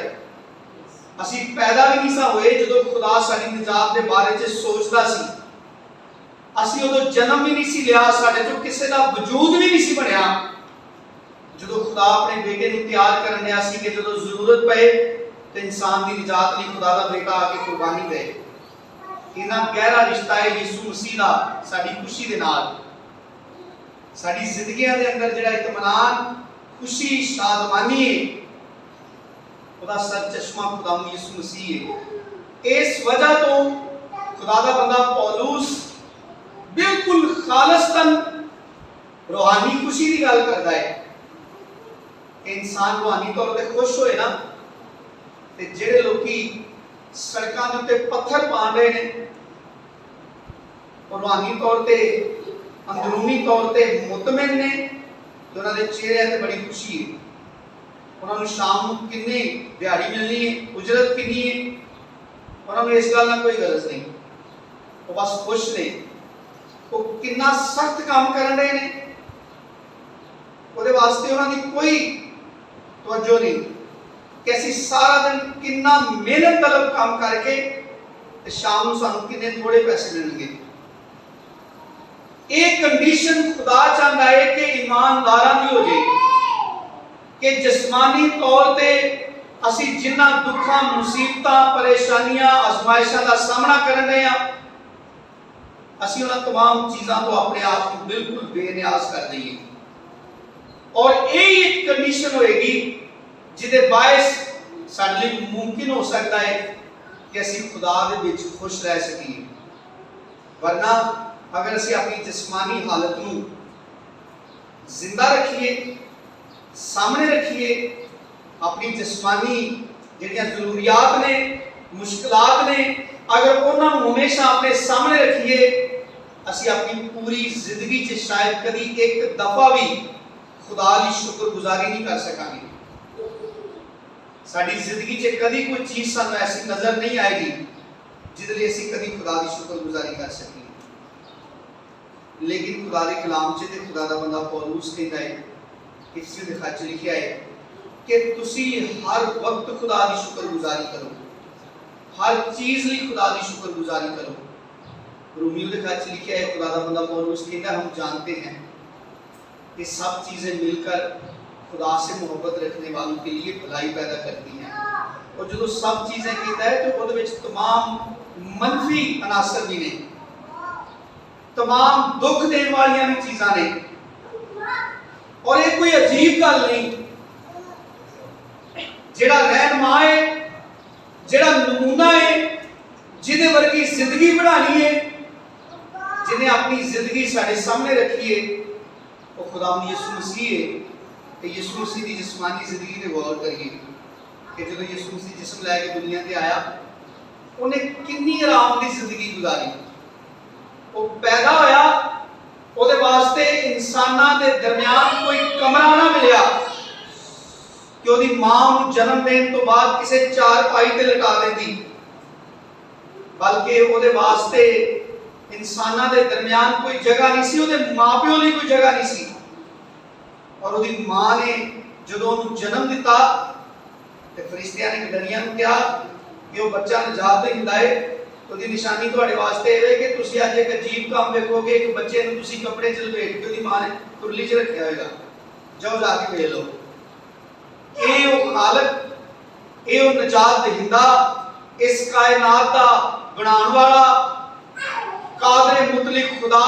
ਅਸੀਂ पैदा भी नहीं सा होए जो खुदा साडी निजात के बारे च सोचता सी। ਅਸੀਂ ਉਦੋਂ जन्म भी नहीं सी लिया, साडे चों किसी का वजूद भी नहीं सी बनया जो खुदा अपने बेटे को तैयार करन दिया सी कि जो जरूरत पए तो इंसान की निजात लई खुदा का बेटा आके कुर्बानी दे। इन्ना गहरा रिश्ता है यीशु मसीह का साडी खुशी दे नाल। साडी जिंदगियां दे अंदर जिहड़ा इत्मीनान, खुशी, शादमानी है, ਉਹਦਾ सर चश्मा खुदा यीशु मसीह है। इस वजह तो खुदा दा बंदा पौलुस बिल्कुल खालिस्तन रूहानी खुशी की गल करता है कि इंसान रूहानी तौर पर खुश होए ना, ते जेड़े लोग सड़कों के उत्ते पत्थर पा रहे हैं और रूहानी तौर पर अंदरूनी तौर पर मुतमिन ने, तो उन्होंने चेहरे ते बड़ी खुशी है। उन्होंने शाम को कितनी दिहाड़ी मिलनी है, उजरत कितनी है, उन्होंने इस गल कोई गरज नहीं, वो बस खुश ने। वो कितना सख्त काम कर रहे हैं, वो वास्ते उन्होंने कोई तवज्जो नहीं कि असी सारा दिन कितना मेहनत तलब काम करके शाम को सानू कितने थोड़े पैसे मिलेंगे। एक कंडीशन खुदा चाहता है कि ईमानदारां दी हो जाए कि जिस्मानी तौर पे असी जिन्ना दुखा मुसीबतां परेशानियां आजमाइशां का सामना कर रहे हैं, असी उन्हां तमाम चीज़ों तो अपने आप को बिल्कुल बेनियाज कर दईए। और यही एक कंडीशन होएगी जिहदे बायस साडे लई मुमकिन हो सकता है कि असी खुदा दे विच खुश रह सकीए। वरना अगर असी अपनी जिस्मानी हालत को जिंदा रखिए, सामने रखिए, अपनी जिस्मानी जिहड़ियां जरूरियात ने, मुश्किलात ने, अगर उन्होंने हमेशा अपने सामने रखिए, असी अपनी पूरी जिंदगी च शायद कभी एक दफा भी खुदा की शुक्रगुजारी नहीं कर सकांगे। साडी जिंदगी च कभी कोई चीज सानू ऐसी नजर नहीं आएगी जिहदे लई असी कभी खुदा की शुक्रगुजारी कर सकीए। लेकिन खुदा के कलाम च ते खुदा दा बंदा पौलुस कहता है, इस लिखा च लिखा है कि तुसी हर वक्त खुदा की शुक्रगुजारी करो, हर चीज लिए खुदा की शुक्रगुजारी करो। रोमियो लिखा च लिखा है, खुदा दा बंदा पौलुस कहता है, हम जानते हैं कि सब चीजें मिलकर खुदा से मोहब्बत रखने वालों के लिए भलाई पैदा करती हैं। और जो सब चीजें कहता है तो वो तमाम मनफी अनासर भी ने, तमाम दुख देने वाली भी चीज़ां ने। और ये कोई अजीब गल नहीं, जेड़ा रहनुमा है, जेड़ा नमूना है, जिहदे वर्गी जिंदगी बनानी है, जिन्हें अपनी जिंदगी साडे सामने रखी है, वो खुदावंद यीशु मसीह है। कि यीशु मसीह की जिस्मानी जिंदगी ते गौर करिए कि जो यीशु मसीह जिस्म लैके दुनिया ते आया, उन्हें कितनी आराम की जिंदगी गुजारी। वो पैदा होया, ਉਹਦੇ ਵਾਸਤੇ ਇਨਸਾਨਾਂ ਦੇ ਦਰਮਿਆਨ ਕੋਈ ਕਮਰਾ ਨਾ ਮਿਲਿਆ ਕਿ ਉਹਦੀ ਮਾਂ ਨੂੰ ਜਨਮ ਦੇਣ ਤੋਂ ਬਾਅਦ ਕਿਸੇ ਚਾਰਪਾਈ ਤੇ ਲਟਾ ਦਿੰਦੀ, ਬਲਕਿ ਉਹਦੇ ਵਾਸਤੇ ਇਨਸਾਨਾਂ ਦੇ ਦਰਮਿਆਨ ਕੋਈ ਜਗ੍ਹਾ ਨਹੀਂ ਸੀ, ਉਹਦੇ ਮਾਪਿਓ ਲਈ ਕੋਈ ਜਗ੍ਹਾ ਨਹੀਂ ਸੀ। ਔਰ ਉਹਦੀ ਮਾਂ ਨੇ ਜਦੋਂ ਉਹਨੂੰ ਜਨਮ ਦਿੱਤਾ ਤੇ ਫਰਿਸ਼ਤਿਆਂ ਨੇ ਗਡਰੀਆਂ ਨੂੰ ਕਿਹਾ ਕਿ ਉਹ ਬੱਚਾ ਨਜਾਤ ਦੇ ਹੁੰਦਾ ਹੈ, ਉਹਦੀ ਨਿਸ਼ਾਨੀ ਤੁਹਾਡੇ ਵਾਸਤੇ ਇਹ ਹੈ ਕਿ ਤੁਸੀਂ ਅੱਜ ਇੱਕ ਅਜੀਬ ਕੰਮ ਵੇਖੋਗੇ, ਇੱਕ ਬੱਚੇ ਨੂੰ ਤੁਸੀਂ ਕੱਪੜੇ 'ਚ ਲਪੇਟ ਕੇ ਉਹਦੀ ਮਾਂ ਨੇ ਕੁਰਲੀ 'ਚ ਰੱਖਿਆ ਹੋਏਗਾ, ਜਾਓ ਜਾ ਕੇ ਵੇਖ ਲਓ। ਇਹ ਉਹ ਖਾਲਕ, ਇਹ ਉਹ ਨਜਾਤ ਦੇਹਿੰਦਾ, ਇਸ ਕਾਇਨਾਤ ਦਾ ਬਣਾਉਣ ਵਾਲਾ ਕਾਦਰ ਮੁਤਲਕ ਖੁਦਾ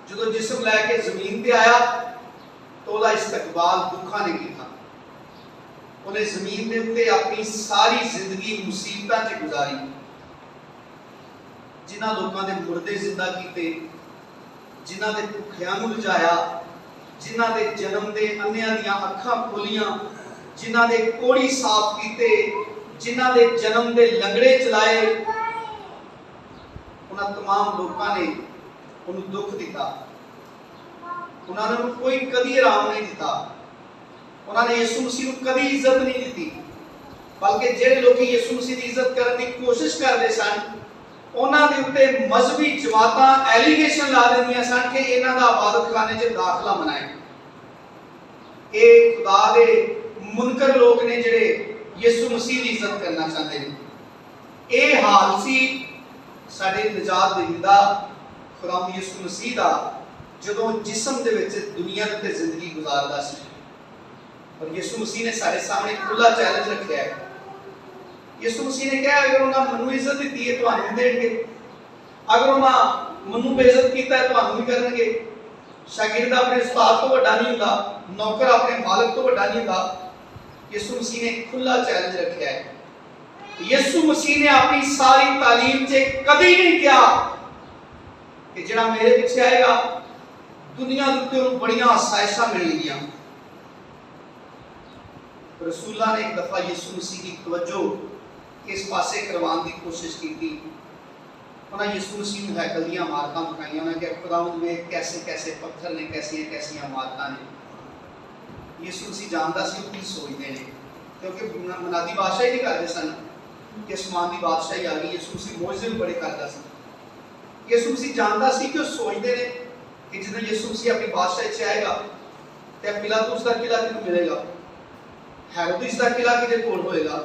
ਜਦੋਂ ਜਿਸਮ ਲੈ ਕੇ ਜ਼ਮੀਨ ਤੇ ਆਇਆ तो ਉਹਦਾ ਇਸਤਕਬਾਲ ਦੁੱਖਾਂ ਨੇ ਕੀਤਾ। ਉਹਨੇ ਜ਼ਮੀਨ ਦੇ ਉੱਤੇ ਆਪਣੀ ਸਾਰੀ ਜ਼ਿੰਦਗੀ ਮੁਸੀਬਤਾਂ 'ਚ ਗੁਜ਼ਾਰੀ। ਜਿਨ੍ਹਾਂ ਲੋਕਾਂ ਦੇ ਮੁਰਦੇ ਜ਼ਿੰਦਾ ਕੀਤੇ, ਜਿਨ੍ਹਾਂ ਦੇ ਭੁੱਖਿਆਂ ਨੂੰ ਰਜਾਇਆ, ਜਿਨ੍ਹਾਂ ਦੇ ਜਨਮ ਦੇ ਅੰਨਿਆਂ ਦੀਆਂ ਅੱਖਾਂ ਖੋਲੀਆਂ, ਜਿਨ੍ਹਾਂ ਦੇ ਕੋੜੀ ਸਾਫ਼ ਕੀਤੇ, ਜਿਨ੍ਹਾਂ ਦੇ ਜਨਮ ਦੇ ਲੰਗੜੇ ਚਲਾਏ, ਉਹਨਾਂ तमाम ਲੋਕਾਂ ਨੇ ਉਹਨੂੰ ਦੁੱਖ ਦਿੱਤਾ। उन्होंने कोई कभी आराम नहीं दिता, उन्होंने यीशु मसीह को कभी इज्जत नहीं दी, बल्कि जेडे लोग यीशु मसीह की इज्जत करने की कोशिश करते सन, उन्होंने उत्ते मजहबी जमातां एलीगेशन ला दिंदियां सन कि इन्हां दा इबादत खाने च दाखला मनाए। ये खुदा दे मुनकर लोग ने जेडे यीशु मसीह की इज्जत करना चाहते हैं। ये हाल सी साडे निजात देहिंदा खुदा यीशु मसीह दा ਜਦੋਂ ਜਿਸਮ ਦੇ ਵਿੱਚ ਦੁਨੀਆ ਦੇ ਉੱਤੇ ਜ਼ਿੰਦਗੀ ਗੁਜ਼ਾਰਦਾ ਸੀ। ਪਰ ਯਿਸੂ ਮਸੀਹ ਨੇ ਸਾਡੇ ਸਾਹਮਣੇ ਖੁੱਲਾ ਚੈਲੰਜ ਰੱਖਿਆ ਹੈ। ਯਿਸੂ ਮਸੀਹ ਨੇ ਕਿਹਾ ਅਗਰ ਉਹਨਾਂ ਮੈਨੂੰ ਇੱਜ਼ਤ ਦਿੱਤੀ ਹੈ ਤੁਹਾਨੂੰ ਵੀ ਦੇਣਗੇ, ਅਗਰ ਉਹਨਾਂ ਮੈਨੂੰ ਬੇਇੱਜ਼ਤ ਕੀਤਾ ਹੈ ਤੁਹਾਨੂੰ ਵੀ ਕਰਨਗੇ। ਸ਼ਾਗਿਰਦ ਆਪਣੇ ਉਸਤਾਦ ਤੋਂ ਵੱਡਾ ਨਹੀਂ ਹੁੰਦਾ, ਨੌਕਰ ਆਪਣੇ ਮਾਲਕ ਤੋਂ ਵੱਡਾ ਨਹੀਂ ਹੁੰਦਾ। ਯਿਸੂ ਮਸੀਹ ਨੇ ਖੁੱਲਾ ਚੈਲੰਜ ਰੱਖਿਆ ਹੈ यसु मसीह ने अपनी सारी तालीम से कभी नहीं कहा कि जिहड़ा मेरे पीछे आएगा दुनिया के उत्ते उन्हें बड़ियां आसाइशां मिलणगियां। रसूला ने एक दफा यसु मसीह की तवज्जो इस पासे करवाने की कोशिश की थी। उन्हें यसु मसीह को हैकल दी इमारतां दिखाई, उन्हें कहा खुदावंद वे कैसे कैसे पत्थर ने, कैसियां कैसियां इमारतां ने। यसु मसीह जानता सी वो की सोचते हैं, क्योंकि मनादी बादशाही नहीं करते सन कि आसमान की बादशाही आ गई। यसु मसीह मोइज़े भी बड़े करता सी। यसु मसीह जानता सी कि वो सोचते हैं कि जिस दिन यसु मसीह अपनी बादशाही च आएगा तो पिलातुस का किला किन्हू मिलेगा, हेरोदिस का किला किहदे कोल होएगा,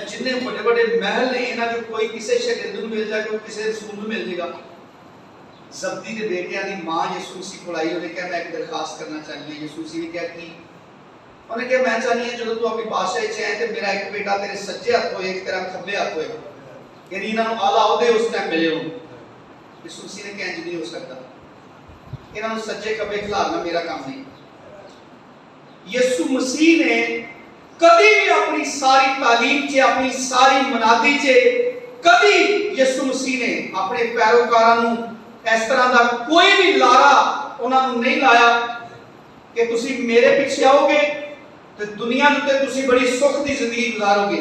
जिन्ने बड़े बड़े महल ने इन्हां जो कोई किसी शागिर्द नूं मिल जाएगा, किसी रसूल नूं मिल जाएगा। जब्दी के बेटियां दी मां यसु मसीह कोल आई, उन्हें कहा मैं एक दरखास्त करना चाहती हूं। यसु मसीह ने कहा कि उन्हें कहा मैं चाहती हूं जो तू अपनी बादशाही च आए तो मेरा एक बेटा तेरे सज्जे हाथ होए, एक तेरा खब्बे हाथ होए, यानी इन्हां नूं आला ओहदे उस टाइम मिले हो। यसु मसीह ने कहा इंज नहीं हो सकता, इन्हां नूं सज्जे खब्बे खिलारना मेरा काम नहीं। यसु मसीह ने कभी भी अपनी सारी तालीम च, अपनी सारी मनादी च कभी यसु मसीह ने अपने पैरोकारां नूं इस तरह का कोई भी लारा उन्होंने नहीं लाया कि तुसी मेरे पीछे आओगे तो दुनिया के उत्ते तुसी बड़ी सुख की जिंदगी गुजारोगे।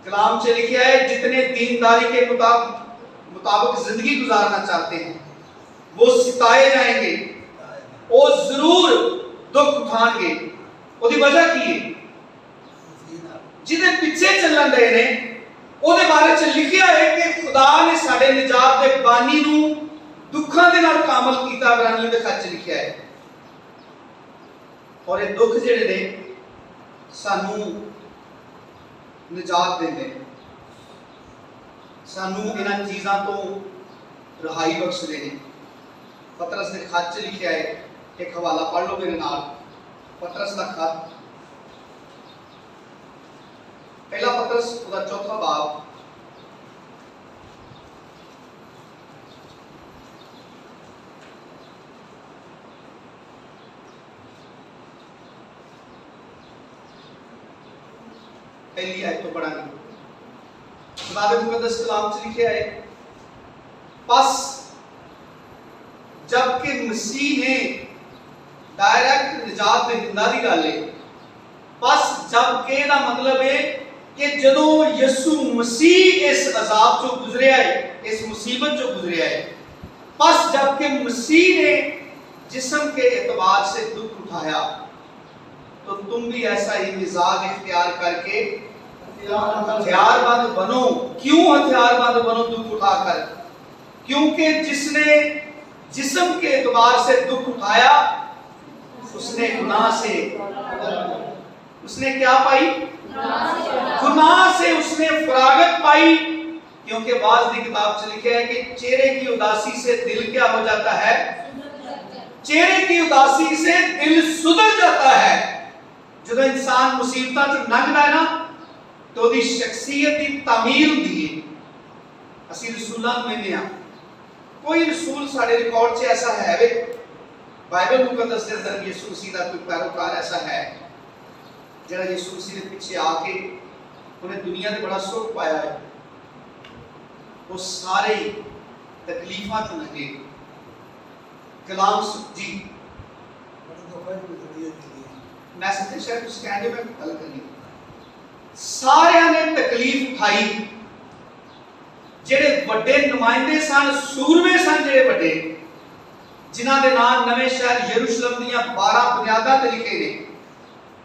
कलाम च लिखा है जितने दीनदारी के मुताबिक जिंदगी गुजारना चाहते हैं वो सिताए जाएंगे, वो जरूर दुख उठाएंगे। उसकी वजह की है जिहदे पीछे चलन रहे ने ਉਹਦੇ बारे च लिखा है कि खुदा ने साडे निजात दे बानी नूं दुखां दे नाल कामल कीता, इब्रानियों दे खत च लिखा है। और ये दुख जिहड़े ने सानू निजात देंदे ने, सानू इन्हां चीज़ां तो रहाई बख्शदे ने। पतरस ने खत च लिखा है, एक हवाला पढ़ लो मेरे नाल, पतरस का खत, पहला पतरस उसका चौथा बाब, पहली आयत तो पढ़ा नहीं। खुदा मुकद्दस कलाम च लिखा है बस जबकि मसीह ने डायरेक्ट निजात दे दिंदा दी गल है, बस जबकि दा मतलब है कि जदों यसु मसीह इस अजाब चो गुजरिया है, इस मुसीबत चो गुजरिया है, बस जबकि मसीह ने जिस्म के एतबार से दुख उठाया तो तुम भी ऐसा ही मिजाज इख्तियार करके हथियारबंद बनो। क्यों हथियारबंद बनो दुख उठाकर? क्योंकि जिसने जिस्म के एतबार से दुख उठाया उसने गुनाह से, उसने क्या पाई? गुनाह से उसने फरागत पाई। क्योंकि वाज की किताब से लिखा है कि चेहरे की उदासी से दिल क्या हो जाता है? चेहरे की उदासी से दिल सुधर जाता है। जो इंसान मुसीबत च लंघदा है ना तो उसकी शख्सियत की तामीर होती है। असीं रसूलां नूं कहंदे आ, कोई रसूल साडे रिकॉर्ड च ऐसा है वे बाइबल मुकद्दस के अंदर यीशु मसीह का कोई पैरोकार ऐसा है जिहड़ा यीशु मसीह के पीछे आके उन्हें दुनिया में बड़ा सुख पाया है? वो सारे तकलीफां तो लगे। कलाम जी मैं सच्चे शायद कुछ कहने में गल करनी, सारे ने तकलीफ उठाई। जेड़े बड़े नुमाइंदे सन, सूरमे सन, जेड़े बड़े जिन्हां दे नाम नवे शहर यरूशलेम दीयां 12 बुनियादां ते लिखे ने,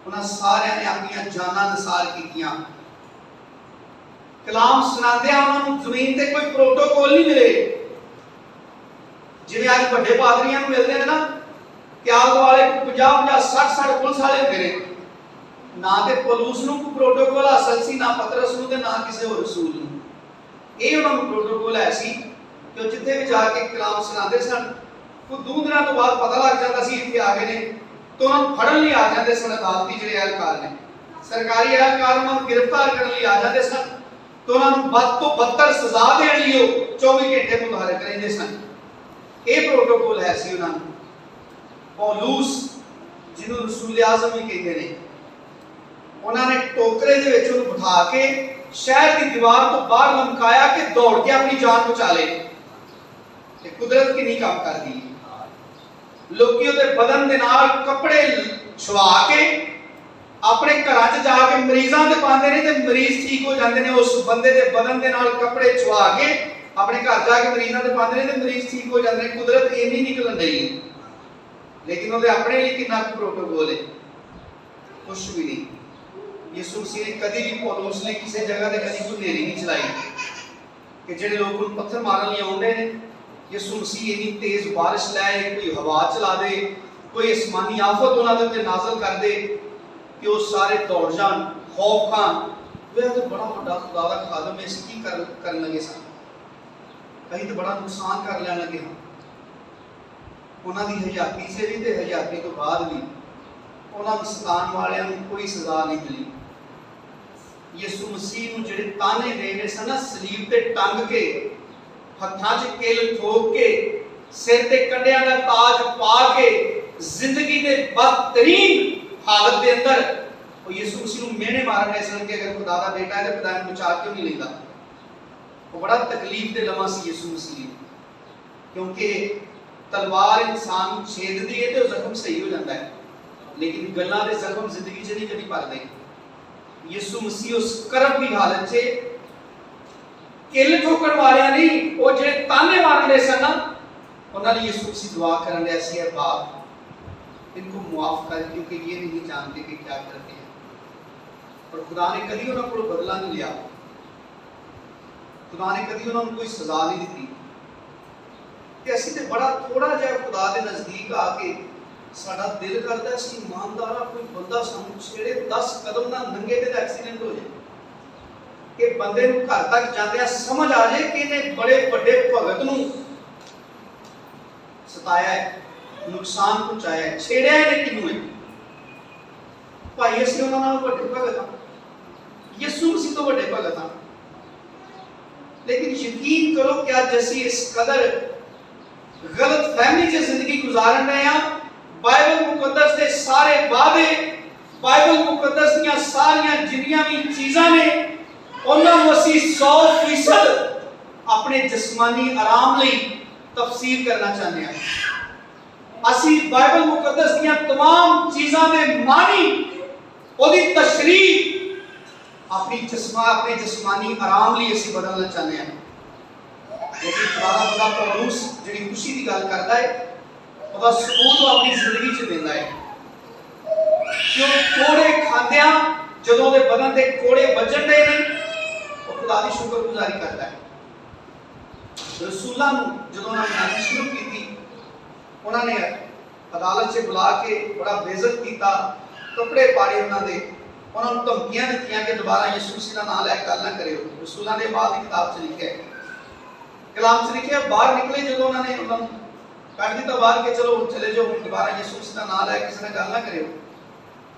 उन्हां सारे ने अपनी जानां निसार कीतियां। कलाम सुनाते उन्होंने जमीन ते कोई प्रोटोकॉल नहीं मिले जिवें अज बड़े पादरियां मिलते हैं ना कि आले दुआले 50-50 60-60 पुलिस वाले होंदे ने। ना ते पौलुस नूं कोई प्रोटोकॉल हासिल सी, ना पतरस नूं ते ना किसी होर रसूल नूं। ਇਹ ਉਹਨਾਂ ਨੂੰ ਪ੍ਰੋਟੋਕੋਲ ਹੈ ਸੀ ਕਿ ਜਿੱਥੇ ਵੀ ਜਾ ਕੇ ਕਲਾਮ ਸੁਣਾਉਂਦੇ ਸਨ ਉਹ 2 ਦਿਨਾਂ ਤੋਂ ਬਾਅਦ ਪਤਾ ਲੱਗ ਜਾਂਦਾ ਸੀ ਇੱਥੇ ਆ ਗਏ ਨੇ, तो उन्होंने फड़न लिए आ जाते सन। अदालती जिहड़े एहलकार ने, सरकारी एहलकार उन्होंने गिरफ्तार करने लिए आ जाते सन तो उन्होंने बद तो बदतर सजा देने लिए 24 घंटे मुताहरत रहंदे सन। ये प्रोटोकॉल है सी उन्होंने। पौलुस जिन्होंने रसूल आज़म भी कहते हैं, उन्होंने टोकरे दे विच उन्हें बिठा के शहर की दीवार तो बाहर लमकाया कि दौड़ के अपनी जान बचा ले। कुदरत की नहीं काम कर दी। लोकी उहदे बदन दे नाल कपड़े छुआ के अपने घर च जाके मरीजां दे पांदे ने ते मरीज ठीक हो जाते हैं। उस बंदे दे बदन दे नाल कपड़े छुआ के अपने घर जाके मरीजां दे पांदे ने ते मरीज ठीक हो जाते हैं। कुदरत ये नहीं निकलन रही है, लेकिन उहदे अपने लिए कितना प्रोटोकॉल है, कुछ भी नहीं। यीशु मसीह ने कभी भी पौलुस ने किसी जगह ते कभी कोई नेरी नहीं चलाई कि जेडे लोग उन पत्थर मारन लिए आउंदे ने। यीशु मसीह इतनी तेज बारिश लाए, कोई हवा चला दे, कोई आसमानी आफत उन्होंने उत्ते नाज़िल कर दे कि वो सारे दौड़ जान, खौफ खान। वे तो बड़ा बड़ा खुदा दा खादम है, इस की कर लगे सन, कहीं तो बड़ा नुकसान कर लेने लगे हाँ। उन्होंने हयाती से भी ते हयाती तो बाद भी उन्होंने सतान वालियां नूं कोई सजा नहीं मिली। यीशु मसीह नूं जिहड़े ताने दे रहे सन ना, सलीब ते टंग के, हत्थां 'च किल ठोक के, सिर ते कंडियां दा ताज पा के, जिंदगी दे बदतरीन हालत दे अंदर वो यीशु मसीह नूं मेहने मारन रहे सन कि अगर खुदा दा बेटा है तो खुदा नूं बचा क्यों नहीं लेंदा। वो बड़ा तकलीफ दे लम्हा सी यीशु मसीह, क्योंकि तलवार इंसान नूं छेददी है तो जख्म सही हो जाता है, लेकिन गल्लां दे जख्म जिंदगी 'च नहीं कभी भरदे। यीशु मसीह उस करब की हालत 'च किल ठोकण वाले नहीं, वो जे ताने मारन रहे सन ना, उन्होंने यीशु मसीह दुआ करन रहा सी, बाप इनको मुआफ कर, क्योंकि ये नहीं जानते कि क्या करते हैं। और खुदा ने कभी उन्होंने को बदला नहीं लिया, खुदा ने कभी उन्होंने कोई सजा नहीं दी। कि असीं ते बड़ा थोड़ा जिहा खुदा दे नज़दीक आके साडा दिल करदा सी ईमानदार कोई बंदा सानूं छेड़े, 10 कदम ना लंघे ते एक्सीडेंट हो जाए, कि बंदे नूं घर तक जांदे समझ आ जाए कि इन्हें बड़े बड़े भगत नूं सताया है, नुकसान पहुंचाया है, छेड़िया है किनू है। भाई असीं उन्हां नाल वड्डे भगत हां, यीशु मसीह तो वड्डे भगत हां, लेकिन यकीन करो कि अज असीं इस कदर गलत फहमी च जिंदगी गुजारन रहे हैं। बाइबल मुकद्दस दे सारे वादे, बाइबल मुकद्दस दीयां सारियां जिन्नियां भी चीज़ां ने, उन्हां नूं असीं 100% अपने जिस्मानी आराम लई तफसीर करना चाहते हैं। असी बाइबल मुकद्दस दीयां तमाम चीज़ां दे मानी, ओदी तशरीह अपने जिस्मानी आराम लई असी बदलना चाहते हैं। लेकिन खुदा पौलुस जिहड़ी खुशी की गल करता है, ਉਹਦਾ सबूत वो अपनी जिंदगी च देता है। क्यों कोड़े खांदियां जदों दे बदन ते कोड़े वजन दे ने, वो खुदा दी शुक्रगुजारी करता है। रसूलां नूं जदों उन्होंने मनानी शुरू की, उन्होंने अदालत से बुला के बड़ा बेइज्जत किया, कपड़े पाड़े उन्होंने, उन्होंने धमकियां दित्तियां कि दोबारा यीशु मसीह का नाम लैके गल ना करियो। रसूलां दे बाद की किताब च लिखा है, कलाम च लिखा, बाहर निकले जो उन्होंने कट दिता बाहर के, चलो चले जाओ, दोबारा यीशु मसीह का नाम लैके किसी ने गल ना करियो।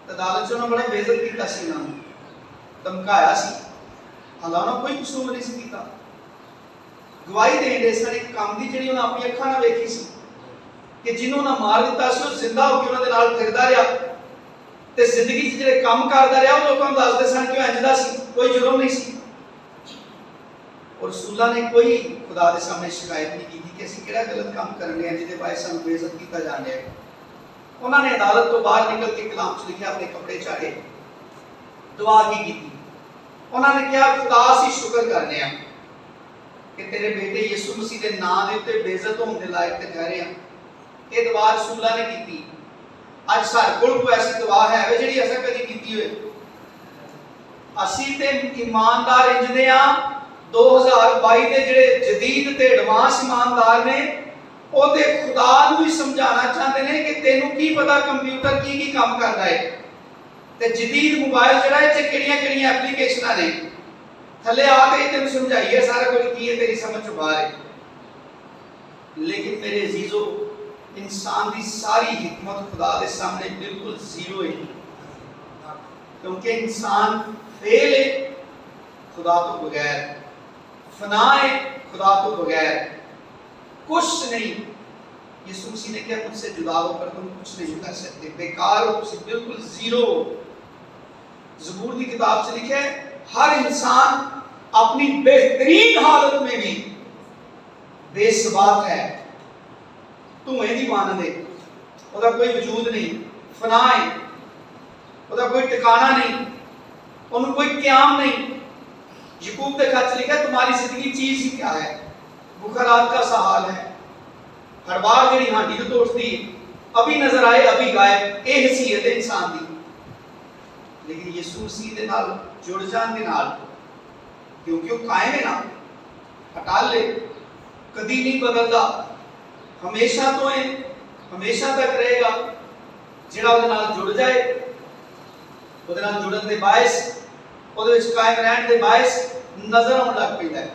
अदालत से उन्होंने बड़ा बेइज्जत किया, उन्होंने धमकाया, हालांकि उन्होंने कोई कसूर नहीं सी कीता, गवाही देण दे सन एक काम दी जिहड़ी उन्होंने अपनी अखां नाल वेखी सी कि जिन्हों ने मार दिता सी वो जिंदा होकर उन्होंने नाल फिरदा रहा ते जिंदगी च जिहड़े काम करदा रहा वो लोकां नूं दसदे सन कि इंज दा सी, कोई जुर्म नहीं सी। और रसूलां ने कोई खुदा दे सामने शिकायत नहीं की कि असीं किहड़ा गलत काम करन रहे हैं जिहदे बारे सानूं बेइज्जत कीता जाण रहा है। उन्होंने अदालत तो बाहर निकल के कलाम च लिखिया, अपने कपड़े झाड़े, दुआ की, उन्होंने कहा खुदा असीं शुक्र करने हैं कि तेरे बेटे यीशु मसीह के नाम के उत्ते बेइज्जत होने के लायक ते ठहरे हैं। ये दुआ रसूलां ने की। अज साडे कोल कोई ऐसी दुआ है जिहड़ी असां कदी कीती होए? असीं ते ईमानदार इंजदे आ 2022 दे जिहड़े जदीद ते एडवांस ईमानदार ने, ओदे खुदा नूं भी समझाना चाहते हैं कि तेनू की पता कंप्यूटर की काम करदा है ते जदीद मोबाइल जिहड़ा इह च किहड़ियां एप्लीकेशनां ने, थले आके तेनू समझाइए सारा कुछ की है, तेरी समझ चों बाहर है। लेकिन मेरे अजीजों, इंसान की सारी हिकमत खुदा के सामने बिल्कुल जीरो है, क्योंकि इंसान फेल है खुदा तो बगैर, फना है खुदा तो बगैर, कुछ नहीं। यीशु मसीह ने क्या, मुझसे जुदा होकर तुम कुछ नहीं कर सकते, बेकार हो, तुम बिल्कुल जीरो हो। ज़बूर की किताब से लिखा है हर इंसान अपनी बेहतरीन हालत में भी बेसबात है, धुएं दी मानदे, ਉਹਦਾ कोई वजूद नहीं, फना है, ਉਹਦਾ कोई ठिकाना नहीं, ਉਹਨੂੰ कोई क्याम नहीं। यकूब के खत लिखा तुम्हारी जिंदगी चीज ही क्या है, बुखारात का सा हाल है, हर बार जी हांडी तो तोड़ती अभी नजर आए अभी गायब, यह हैसियत है इंसान की। लेकिन यीशु मसीह दे नाल जुड़ जान दे नाल, क्योंकि वो कायम है ना, अटल है, कदी नहीं बदलता, हमेशा तो है, हमेशा तक रहेगा। जिहड़ा उहदे नाल जुड़ जाए, उहदे नाल जुड़न दे बायस, उहदे विच कायम रहन दे बायस नजर आउण लग पैंदा है,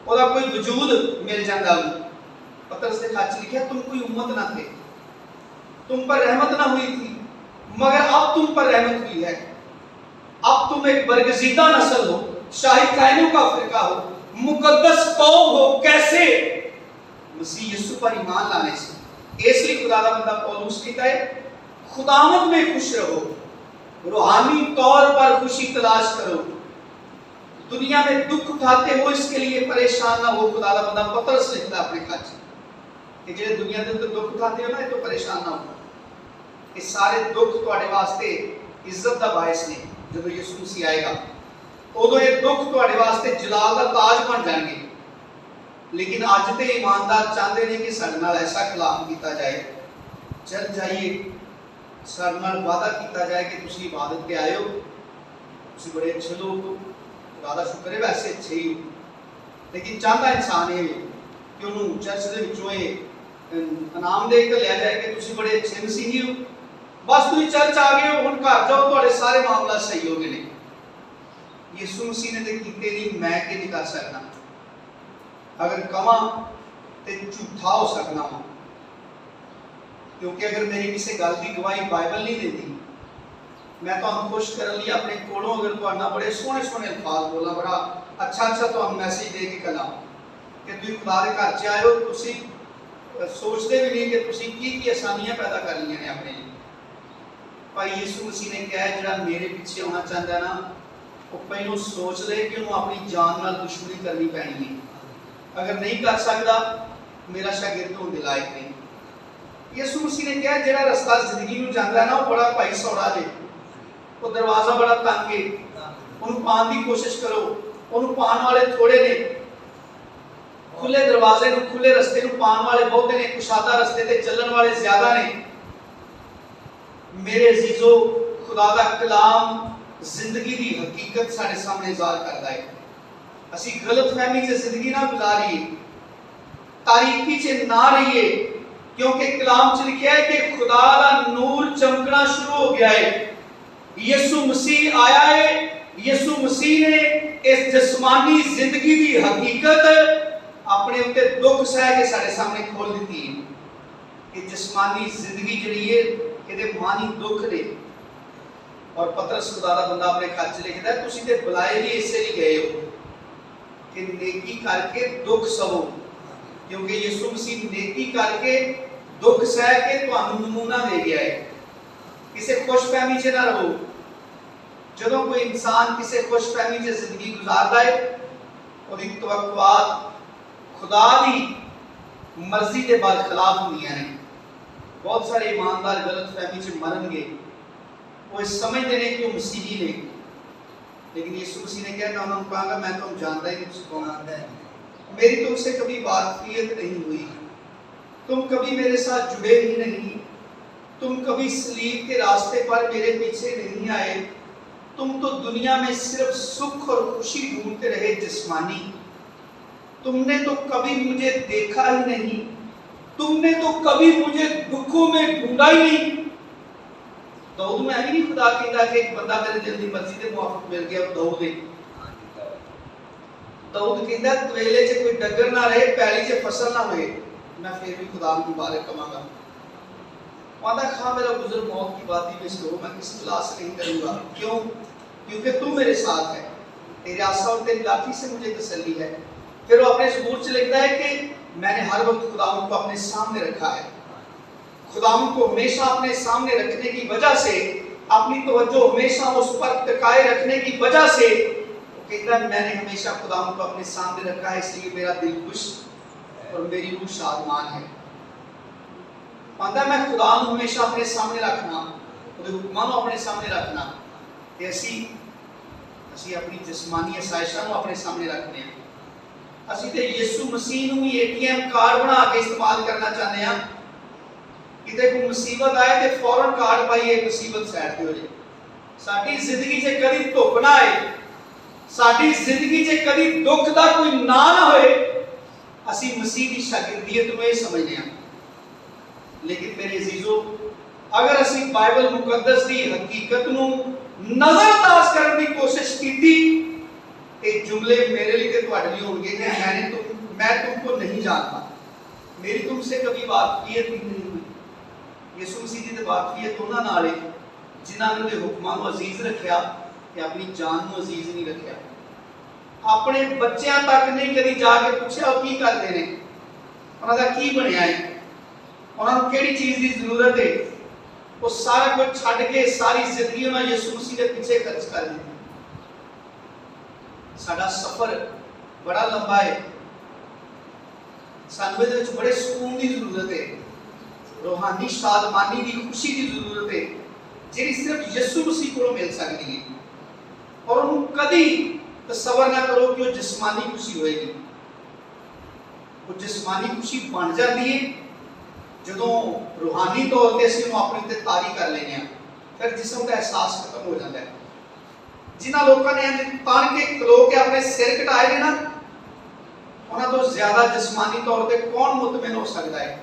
उहदा कोई वजूद मिल जांदा है। पतरस ने खत लिखा तुम कोई उम्मत ना थे, तुम पर रहमत ना हुई थी, मगर अब तुम पर रहमत हुई है। अब तुम एक बरगजीदा नस्ल हो, शाही कायनों का फिरका हो, मुकद्दस कौम हो। कैसे? मसीह यीशु पर ईमान लाने से। इसलिए खुदा का बंदा पौलुस कहता है खुदावंद में खुश रहो, रूहानी तौर पर खुशी तलाश करो, दुनिया में दुख उठाते हो इसके लिए परेशान ना हो। खुदा का बंदा पतरस लिखता अपने खत कि जे दुनिया के अंदर दुख उठाते हो ना, तो परेशान ना हो। ये सारे दुख तुम्हारे वास्ते इज्जत का बायस ने। जब यीशु मसीह आएगा उदों ये दुख तुम्हारे वास्ते जलाल का ताज बन जाएंगे। लेकिन अज तो ईमानदार चाहते हैं कि साडे नाल ऐसा कलाम किया जाए, चल जाइए साडे नाल वादा किया जाए कि तुसीं इबादत पे आए हो, तुसीं बड़े अच्छे लोग हो, खुदा दा शुक्र है वैसे अच्छे ही हो। लेकिन चाहता इंसान ये कि उन्होंने चर्च के विचों इनाम दे के लिया जाए कि तुसीं बड़े अच्छे मसीही हो, बस तुसीं चर्च आ गए हो, हुण घर जाओ, तुहाडे सारे मामला सही हो गए ने। यीशु मसीह ने तो कीते नहीं, मैं कि नहीं कर सकता। अगर कमा तो झूठा हो सकना वा, क्योंकि अगर मेरी किसी गल की गवाही बाइबल नहीं देती, मैं तो खुश करने लिए अपने कोलों अगर तुहाडे बड़े सोहने सोहने अल्फाज बोला, बड़ा अच्छा अच्छा तो मैसेज दे के कला कि तुसीं खुदा दे घर च आए हो, तुसीं सोचते भी नहीं कि तुसीं की आसानियां पैदा कर लिया ने अपने लिए। भाई यीशु मसीह ने कहा जिहड़ा मेरे पीछे आना चाहता है ना, वो पहलों सोच ले कि उन्होंने अपनी जान नाल दुश्मनी करनी पैनी है। अगर नहीं कर सकता, मेरा शागिर्द होने लायक नहीं। यीशु मसीह ने कहा जिहड़ा रास्ता जिंदगी में जाता है ना, वो बड़ा भाई सौड़ा जे, वो दरवाजा बड़ा तंग है, उन्होंने पाने की कोशिश करो, उन्होंने पाने वाले थोड़े ने। खुले दरवाजे को, खुले रस्ते को पाने वाले बहुत ने, कुशादा रस्ते ते चलने वाले ज्यादा ने। मेरे अजीजों, खुदा दा कलाम जिंदगी की हकीकत साढ़े सामने ज़ाहिर करता है। असी गलत फहमी से जिंदगी ना गुजारिए, तारीकी से ना रहिए, क्योंकि कलाम च लिखा है कि खुदा का नूर चमकना शुरू हो गया है। यीशु मसीह आया है, यीशु मसीह ने इस जिस्मानी जिंदगी की हकीकत अपने उत्ते दुख सह के साढ़े सामने खोल दी है कि जिस्मानी जिंदगी जी है, ये मानी दुख ने। और पतरस खुदा दा बंदा अपने खत च लिखदा है तुसीं ते बुलाए भी इसे लिए गए हो कि नेकी करके दुख सहो, क्योंकि यीशु मसीह नेकी करके दुख सह के तुहानू नमूना दे गया है। किसी खुशफहमी च ना रहो। जदों कोई इंसान किसी खुशफहमी च जिंदगी गुजारदा है, उहदी तवक्कुआत खुदा दी मर्जी के बरखिलाफ होंदियां ने। बहुत सारे ईमानदार गलत फहमी च मरनगे, वो समझते हैं कि वो मसीही ने, लेकिन यीशु मसीह ने कहा मैं उन्होंने कहा मैं तुम जानता ही नहीं, कौन आता है, मेरी तुमसे कभी वाकफियत नहीं हुई, तुम कभी मेरे साथ जुड़े ही नहीं, तुम कभी सलीब के रास्ते पर मेरे पीछे नहीं आए, तुम तो दुनिया में सिर्फ सुख और खुशी ढूंढते रहे जिस्मानी, तुमने तो कभी मुझे देखा ही नहीं, तुमने तो कभी मुझे दुखों में ढूंढा ही नहीं। दाऊद में भी नहीं खुदा कहता कि एक बंदा मेरे दिल की मर्जी के मुआफिक मिल गया, दाऊद है। दाऊद कहता तवेले च कोई डगर ना रहे, पैली च फसल ना होए, मैं फिर भी खुदा को मुबारक कमांगा। वादा खा मेरा गुजर मौत की बाती में से हो, मैं किसी बला से नहीं करूंगा। क्यों? क्योंकि तू मेरे साथ है, तेरे आसा और तेरी लाठी से मुझे तसल्ली है। फिर वो अपने ज़बूर से लिखता है कि मैंने हर वक्त खुदावंद को अपने सामने रखा है। खुदावंद को हमेशा अपने सामने रखने की वजह से अपनी तवज्जो हमेशा उस पर टिकाए रखने की वजह से वो कहता है मैंने हमेशा खुदा को अपने सामने रखा है, इसलिए मेरा दिल खुश और मेरी रूह शादमान है। आंदा मैं खुदा को हमेशा अपने सामने रखना, ਉਹਦੇ ਹੁਕਮਾਂ ਨੂੰ ਆਪਣੇ ਸਾਹਮਣੇ ਰੱਖਣਾ ਤੇ ਅਸੀਂ ਆਪਣੀ ਜਿਸਮਾਨੀ ਅਸਾਇਸ਼ਾਂ ਨੂੰ ਆਪਣੇ ਸਾਹਮਣੇ ਰੱਖਦੇ ਹਾਂ। ਅਸੀਂ ਤੇ ਯਿਸੂ ਮਸੀਹ ਨੂੰ ਵੀ ਏਟੀਐਮ ਕਾਰਡ ਬਣਾ ਕੇ ਇਸਤੇਮਾਲ ਕਰਨਾ ਚਾਹੁੰਦੇ ਹਾਂ। ਕਿਤੇ ਕੋਈ ਮੁਸੀਬਤ ਆਏ ਤੇ ਫੌਰਨ ਕਾਰਡ ਪਾਈਏ, ਮੁਸੀਬਤ ਸਾਈਡ ਤੇ ਹੋ ਜਾਏ। ਸਾਡੀ ਜ਼ਿੰਦਗੀ 'ਚ ਕਦੀ ਧੁੱਪ ਨਾ ਆਏ, ਸਾਡੀ ਜ਼ਿੰਦਗੀ 'ਚ ਕਦੀ ਦੁੱਖ ਦਾ ਕੋਈ ਨਾਂ ਨਾ ਹੋਏ, ਅਸੀਂ ਮਸੀਹ ਦੀ ਸ਼ਾਗਿਰਦੀਅਤ ਨੂੰ ਇਹ ਸਮਝਦੇ ਹਾਂ। ਲੇਕਿਨ ਮੇਰੇ ਅਜ਼ੀਜ਼ੋ, अगर असी बाइबल मुकद्दस की हकीकत नू नजरअंदाज करने की कोशिश की ते जुमले मेरे लिए ते तुहाडे लिए होंगे कि मैं तुमको नहीं जानता, मेरी तुमसे कभी वाकफियत ही नहीं हुई। यीशु मसीह जी दी वाकफियत उन्हां नाल है जिन्हां ने उहदे हुक्मां नू अजीज रखिया ते अपनी जान नू अजीज नहीं रखिया। अपने बच्चों तक नहीं कभी जाके पूछा वो की करते हैं, उन्हां दा की बनिया है, उन्हां नू किहड़ी चीज़ की जरूरत है, वो सारा कुछ छड़ के सारी जिंदगी उन्होंने यीशु मसीह के पीछे खर्च कर दी। साडा सफर बड़ा लंबा है, सानू इहदे विच बड़े सुकून की जरूरत है, रूहानी शादमानी की खुशी की जरूरत है जिहड़ी सिर्फ यीशु मसीह को मिल सकती है। और उन्होंने कभी तसव्वुर ना करो कि वो जिस्मानी खुशी होएगी। वो जिस्मानी खुशी बन जाती है ਜਦੋਂ रूहानी तौर पर ਅਸੀਂ ਉਹਨੂੰ ਆਪਣੇ ਉੱਤੇ ਤਾਰੀ ਕਰ ਲੈਂਦੇ ਹਾਂ, ਫਿਰ ਜਿਸਮ ਦਾ ਅਹਿਸਾਸ ਖਤਮ ਹੋ ਜਾਂਦਾ ਹੈ। ਜਿਨ੍ਹਾਂ ਲੋਕਾਂ ਨੇ ਤਣ ਕੇ ਖਲੋ ਕੇ ਆਪਣੇ ਸਿਰ ਘਟਾਏ ਨੇ ਨਾ, ਉਹਨਾਂ ਤੋਂ ਜ਼ਿਆਦਾ ਜਿਸਮਾਨੀ ਤੌਰ ਤੇ ਕੌਣ ਮੁਤਮਿਨ ਹੋ ਸਕਦਾ ਹੈ।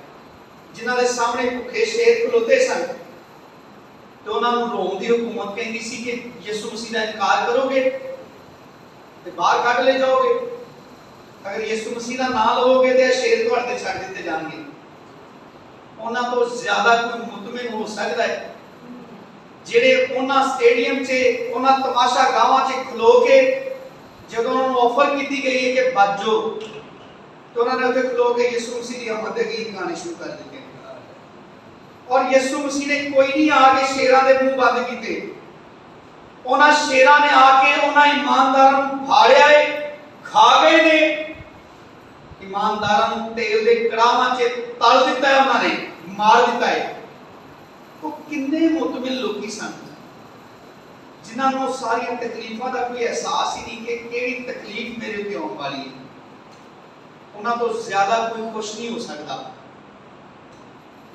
ਜਿਨ੍ਹਾਂ ਦੇ ਸਾਹਮਣੇ ਭੁੱਖੇ ਸ਼ੇਰ ਖਲੋਤੇ ਸਨ ਤੇ ਉਹਨਾਂ ਨੂੰ ਰੋਮ ਦੀ ਹਕੂਮਤ ਕਹਿੰਦੀ ਸੀ ਕਿ ਯਿਸੂ ਮਸੀਹ ਦਾ ਇਨਕਾਰ ਕਰੋਗੇ ਤੇ ਬਾਹਰ ਕੱਢ ਲੈ ਜਾਓਗੇ, ਅਗਰ ਯਿਸੂ ਮਸੀਹ ਦਾ ਨਾਮ ਲਵੋਗੇ ਤੇ ਸ਼ੇਰ ਤੁਹਾਡੇ ਤੇ ਛੱਡ ਦਿੱਤੇ ਜਾਣਗੇ। ਉਹਨਾਂ ਤੋਂ ਜ਼ਿਆਦਾ ਕੋਈ ਮੁਤਮਿਨ ਹੋ ਸਕਦਾ ਹੈ ਜਿਹੜੇ ਉਹਨਾਂ ਸਟੇਡੀਅਮ 'ਚ ਉਹਨਾਂ ਤਮਾਸ਼ਾ ਗਾਵਾਂ 'ਚ ਖਲੋ ਕੇ ਜਦੋਂ ਉਹਨਾਂ ਨੂੰ ਆਫਰ ਕੀਤੀ ਗਈ ਹੈ ਕਿ ਬਾਜੋ ਤੇ ਉਹਨਾਂ ਨੇ ਉੱਥੇ ਖਲੋ ਕੇ ਯਿਸੂ ਮਸੀਹ ਦੀ ਆਮਦ ਦੇ ਗੀਤ ਗਾਣੇ ਸ਼ੁਰੂ ਕਰ ਦਿੱਤੇ। ਔਰ ਯਿਸੂ ਮਸੀਹ ਨੇ ਕੋਈ ਨਹੀਂ ਆ ਕੇ ਸ਼ੇਰਾਂ ਦੇ ਮੂੰਹ ਬੰਦ ਕੀਤੇ, ਉਹਨਾਂ ਸ਼ੇਰਾਂ ਨੇ ਆ ਕੇ ਉਹਨਾਂ ਇਮਾਨਦਾਰਾਂ ਨੂੰ ਫਾੜਿਆ ਏ, ਖਾ ਗਏ ਨੇ। ਇਮਾਨਦਾਰਾਂ ਨੂੰ ਤੇਲ ਦੇ ਕੜਾਹਾਂ 'ਚ ਤਲ ਦਿੱਤਾ ਹੈ, ਉਹਨਾਂ ਨੇ ਮਾਰ ਦਿੱਤਾ ਹੈ। ਉਹ ਕਿੰਨੇ ਮੁਤਮਿਨ ਲੋਕੀ ਸਨ ਜਿਨ੍ਹਾਂ ਨੂੰ ਸਾਰੀਆਂ ਤਕਲੀਫਾਂ ਦਾ ਕੋਈ ਅਹਿਸਾਸ ਹੀ ਨਹੀਂ ਕਿ ਕਿਹੜੀ ਤਕਲੀਫ ਮੇਰੇ ਉੱਤੇ ਆਉਣ ਵਾਲੀ ਹੈ। ਉਹਨਾਂ ਤੋਂ ਜ਼ਿਆਦਾ ਕੋਈ ਖੁਸ਼ ਨਹੀਂ ਹੋ ਸਕਦਾ।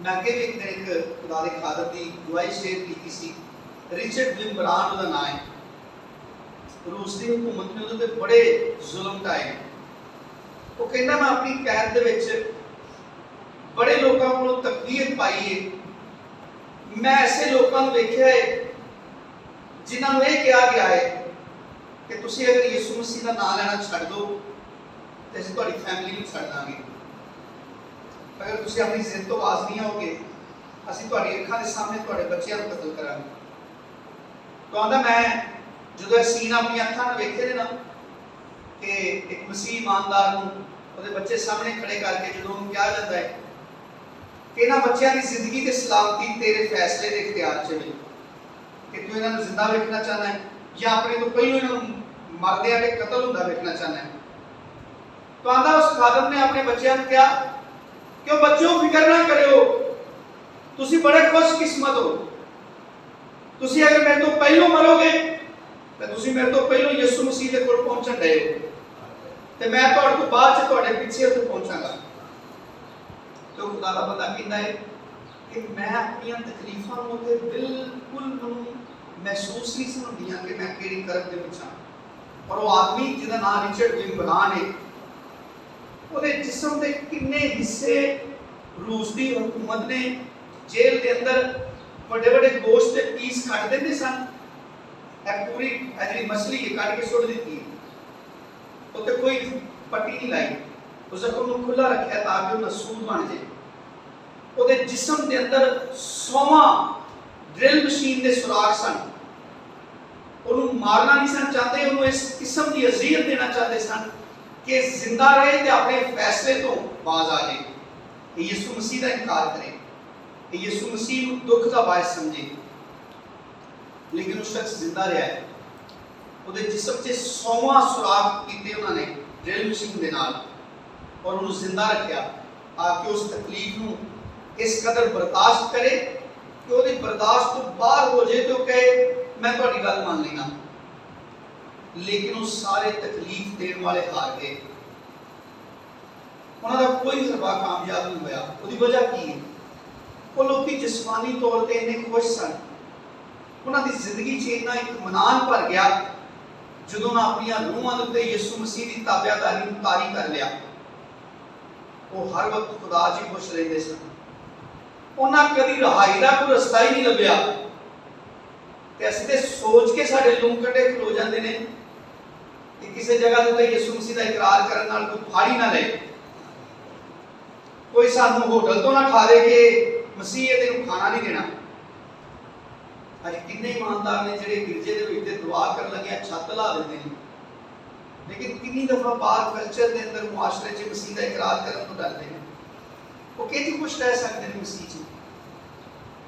ਮੈਂ ਅੱਗੇ ਵੀ ਇੱਕ ਖੁਦਾ ਦੇ ਖਾਦਰ ਦੀ ਦੁਆਈ ਸ਼ੇਅਰ ਕੀਤੀ ਸੀ। ਰਿਚਰਡ ਵਿੰਬਰਾਨ ਉਹਦਾ ਨਾਮ ਹੈ। ਰੂਸ ਦੀ ਹਕੂਮਤ ਨੇ ਉਹਦੇ ਤੇ ਬੜੇ ਜ਼ੁਲਮ ਢਾਏ। ਉਹ ਕਹਿੰਦਾ ਮੈਂ ਆਪਣੀ ਕੈਦ ਦੇ ਵਿੱਚ ਬੜੇ ਲੋਕਾਂ ਕੋਲੋਂ ਤਕਲੀਫ ਪਾਈ ਹੈ। मैं ऐसे लोगों को देखा है जिन्होंने ये कहा गया है कि तुसी अगर यीशु मसीह का नाम लेना छड़ दो तो असीं तुहाडी फैमिली नूं छड़ दांगे, अगर तुसी अपनी जिद तो बाज नहीं आओगे असीं तुहाडी अखां दे सामने तुहाडे बच्चों को कतल करांगे। तो आंदा मैं जो सीन अपनी अखां नाल वेखे ने ना कि एक मसीह ईमानदार नूं उहदे बच्चे सामने खड़े करके जो उन्होंने कहा जाता है कि इन्हां बच्चों की जिंदगी ते सलामती तेरे फैसले के इख्तियार च है कि तू इन्हां नूं जिंदा वेखना चाहना है या अपने तो पहलों इन्हां मरदे ते कतल हुंदा वेखना चाहना है। तो आंदा उस खादम ने अपने बच्चों को कहा कि बच्चों फिक्र ना करो, तुसी बड़े खुशकिस्मत हो, तुसी अगर मेरे तो पहलों मरोगे तो तुसी मेरे तो पहलों यीशु मसीह दे कोल पहुंचण दे ते मैं तुहाडे तो बाद च तुहाडे पीछे उत्ते पहुंचांगा। तो खुदा दा बंदा कहता है कि मैं अपनी तकलीफां नूं ते बिल्कुल महसूस नहीं सुनदियां कि मैं किहड़ी करब दे विच हां। और वो आदमी जिहदा नाम रिचर्ड विंबरान है, ਉਹਦੇ जिस्म के किन्ने हिस्से रूस की हुकूमत ने जेल के अंदर बड़े बड़े गोश्त के पीस कट देते सन। पूरी जी मछली कट के सुट दी, उत्ते कोई पट्टी नहीं लाई, उस जख्म को खुला रखा ताकि वो नसूर बन जाए। ਉਹਦੇ जिस्म के अंदर 100 ड्रिल मशीन के सुराग सन। ਉਹਨੂੰ मारना नहीं सन चाहते, ਉਹਨੂੰ इस किस्म की अजीयत देना चाहते सन कि जिंदा रहे तो अपने फैसले तो बाज आ जाए, कि यीशु मसीह का इनकार करे, कि यीशु मसीह को दुख का बायस समझे। लेकिन वो शख्स जिंदा रहा है। ਉਹਦੇ जिस्म से 100वां सुराख किए उन्होंने ड्रिल मशीन के नाल और उन्होंने जिंदा रखा आके उस तकलीफ को इस कदर बर्दाश्त करे कि वो बर्दाश्त तो बाहर हो जाए तो कहे मैं तुम्हारी गल मान लेना, लेकिन वो सारे तकलीफ देने वाले हार गए। उन्होंने कोई हरबा कामयाब नहीं होया। उसकी वजह की है? वो लोग जिस्मानी तौर पर इन्ने खुश सन, उन्होंने जिंदगी च इन्ना इत्मीनान भर गया जो अपनी रूहां के उत्ते यीशु मसीह की ताबेदारी तारी कर लिया। वो हर वक्त खुदा जी खुश रहते सन। उन्हें कभी रहाई का कोई रास्ता ही नहीं लभ्या। असं तो सोच के साढ़े लूं कटे खलो जाते हैं कि किसी जगह तो यीशु मसीह का इकरार करने नाल कोई फाड़ी ना ले, कोई सानू होटल तो ना खा दे कि मसीह तेन खाना नहीं देना। अज किन्ने ईमानदार ने जिहड़े गिरजे दे विच दुआ करन लगे छत ला देते हैं, लेकिन कितनी दफा बाहर कल्चर के अंदर मुआशरे च मसीह का इकरार करने तो डरते हैं। वो कितनी खुश रह सकते हैं मसीह च?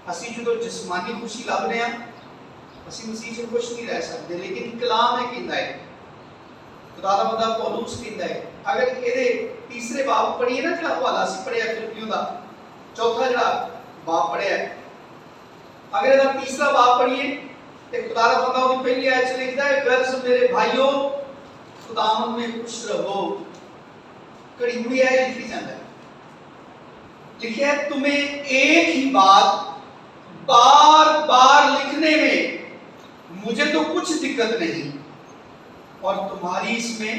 असीं जो जिस्मानी खुशी लभने असीं मसीह च खुश नहीं रह सकते। लेकिन कलाम है कहता है, खुदा दा बंदा पौलुस कहता है, अगर ये तीसरे बाब पढ़िए ना, जो हवाला असीं पढ़िया फिलिपियों का चौथा जो बाब पढ़िया, अगर इसका तीसरा बाब पढ़िए तो खुदा दा बंदा उसकी पहली आयत लिखता है, गर्ज मेरे भाइयों खुदावंद में खुश रहो। कड़ी हुई है लिखी जाता है, लिखा है तुम्हें एक ही बात बार बार लिखने में मुझे तो कुछ दिक्कत नहीं और तुम्हारी इसमें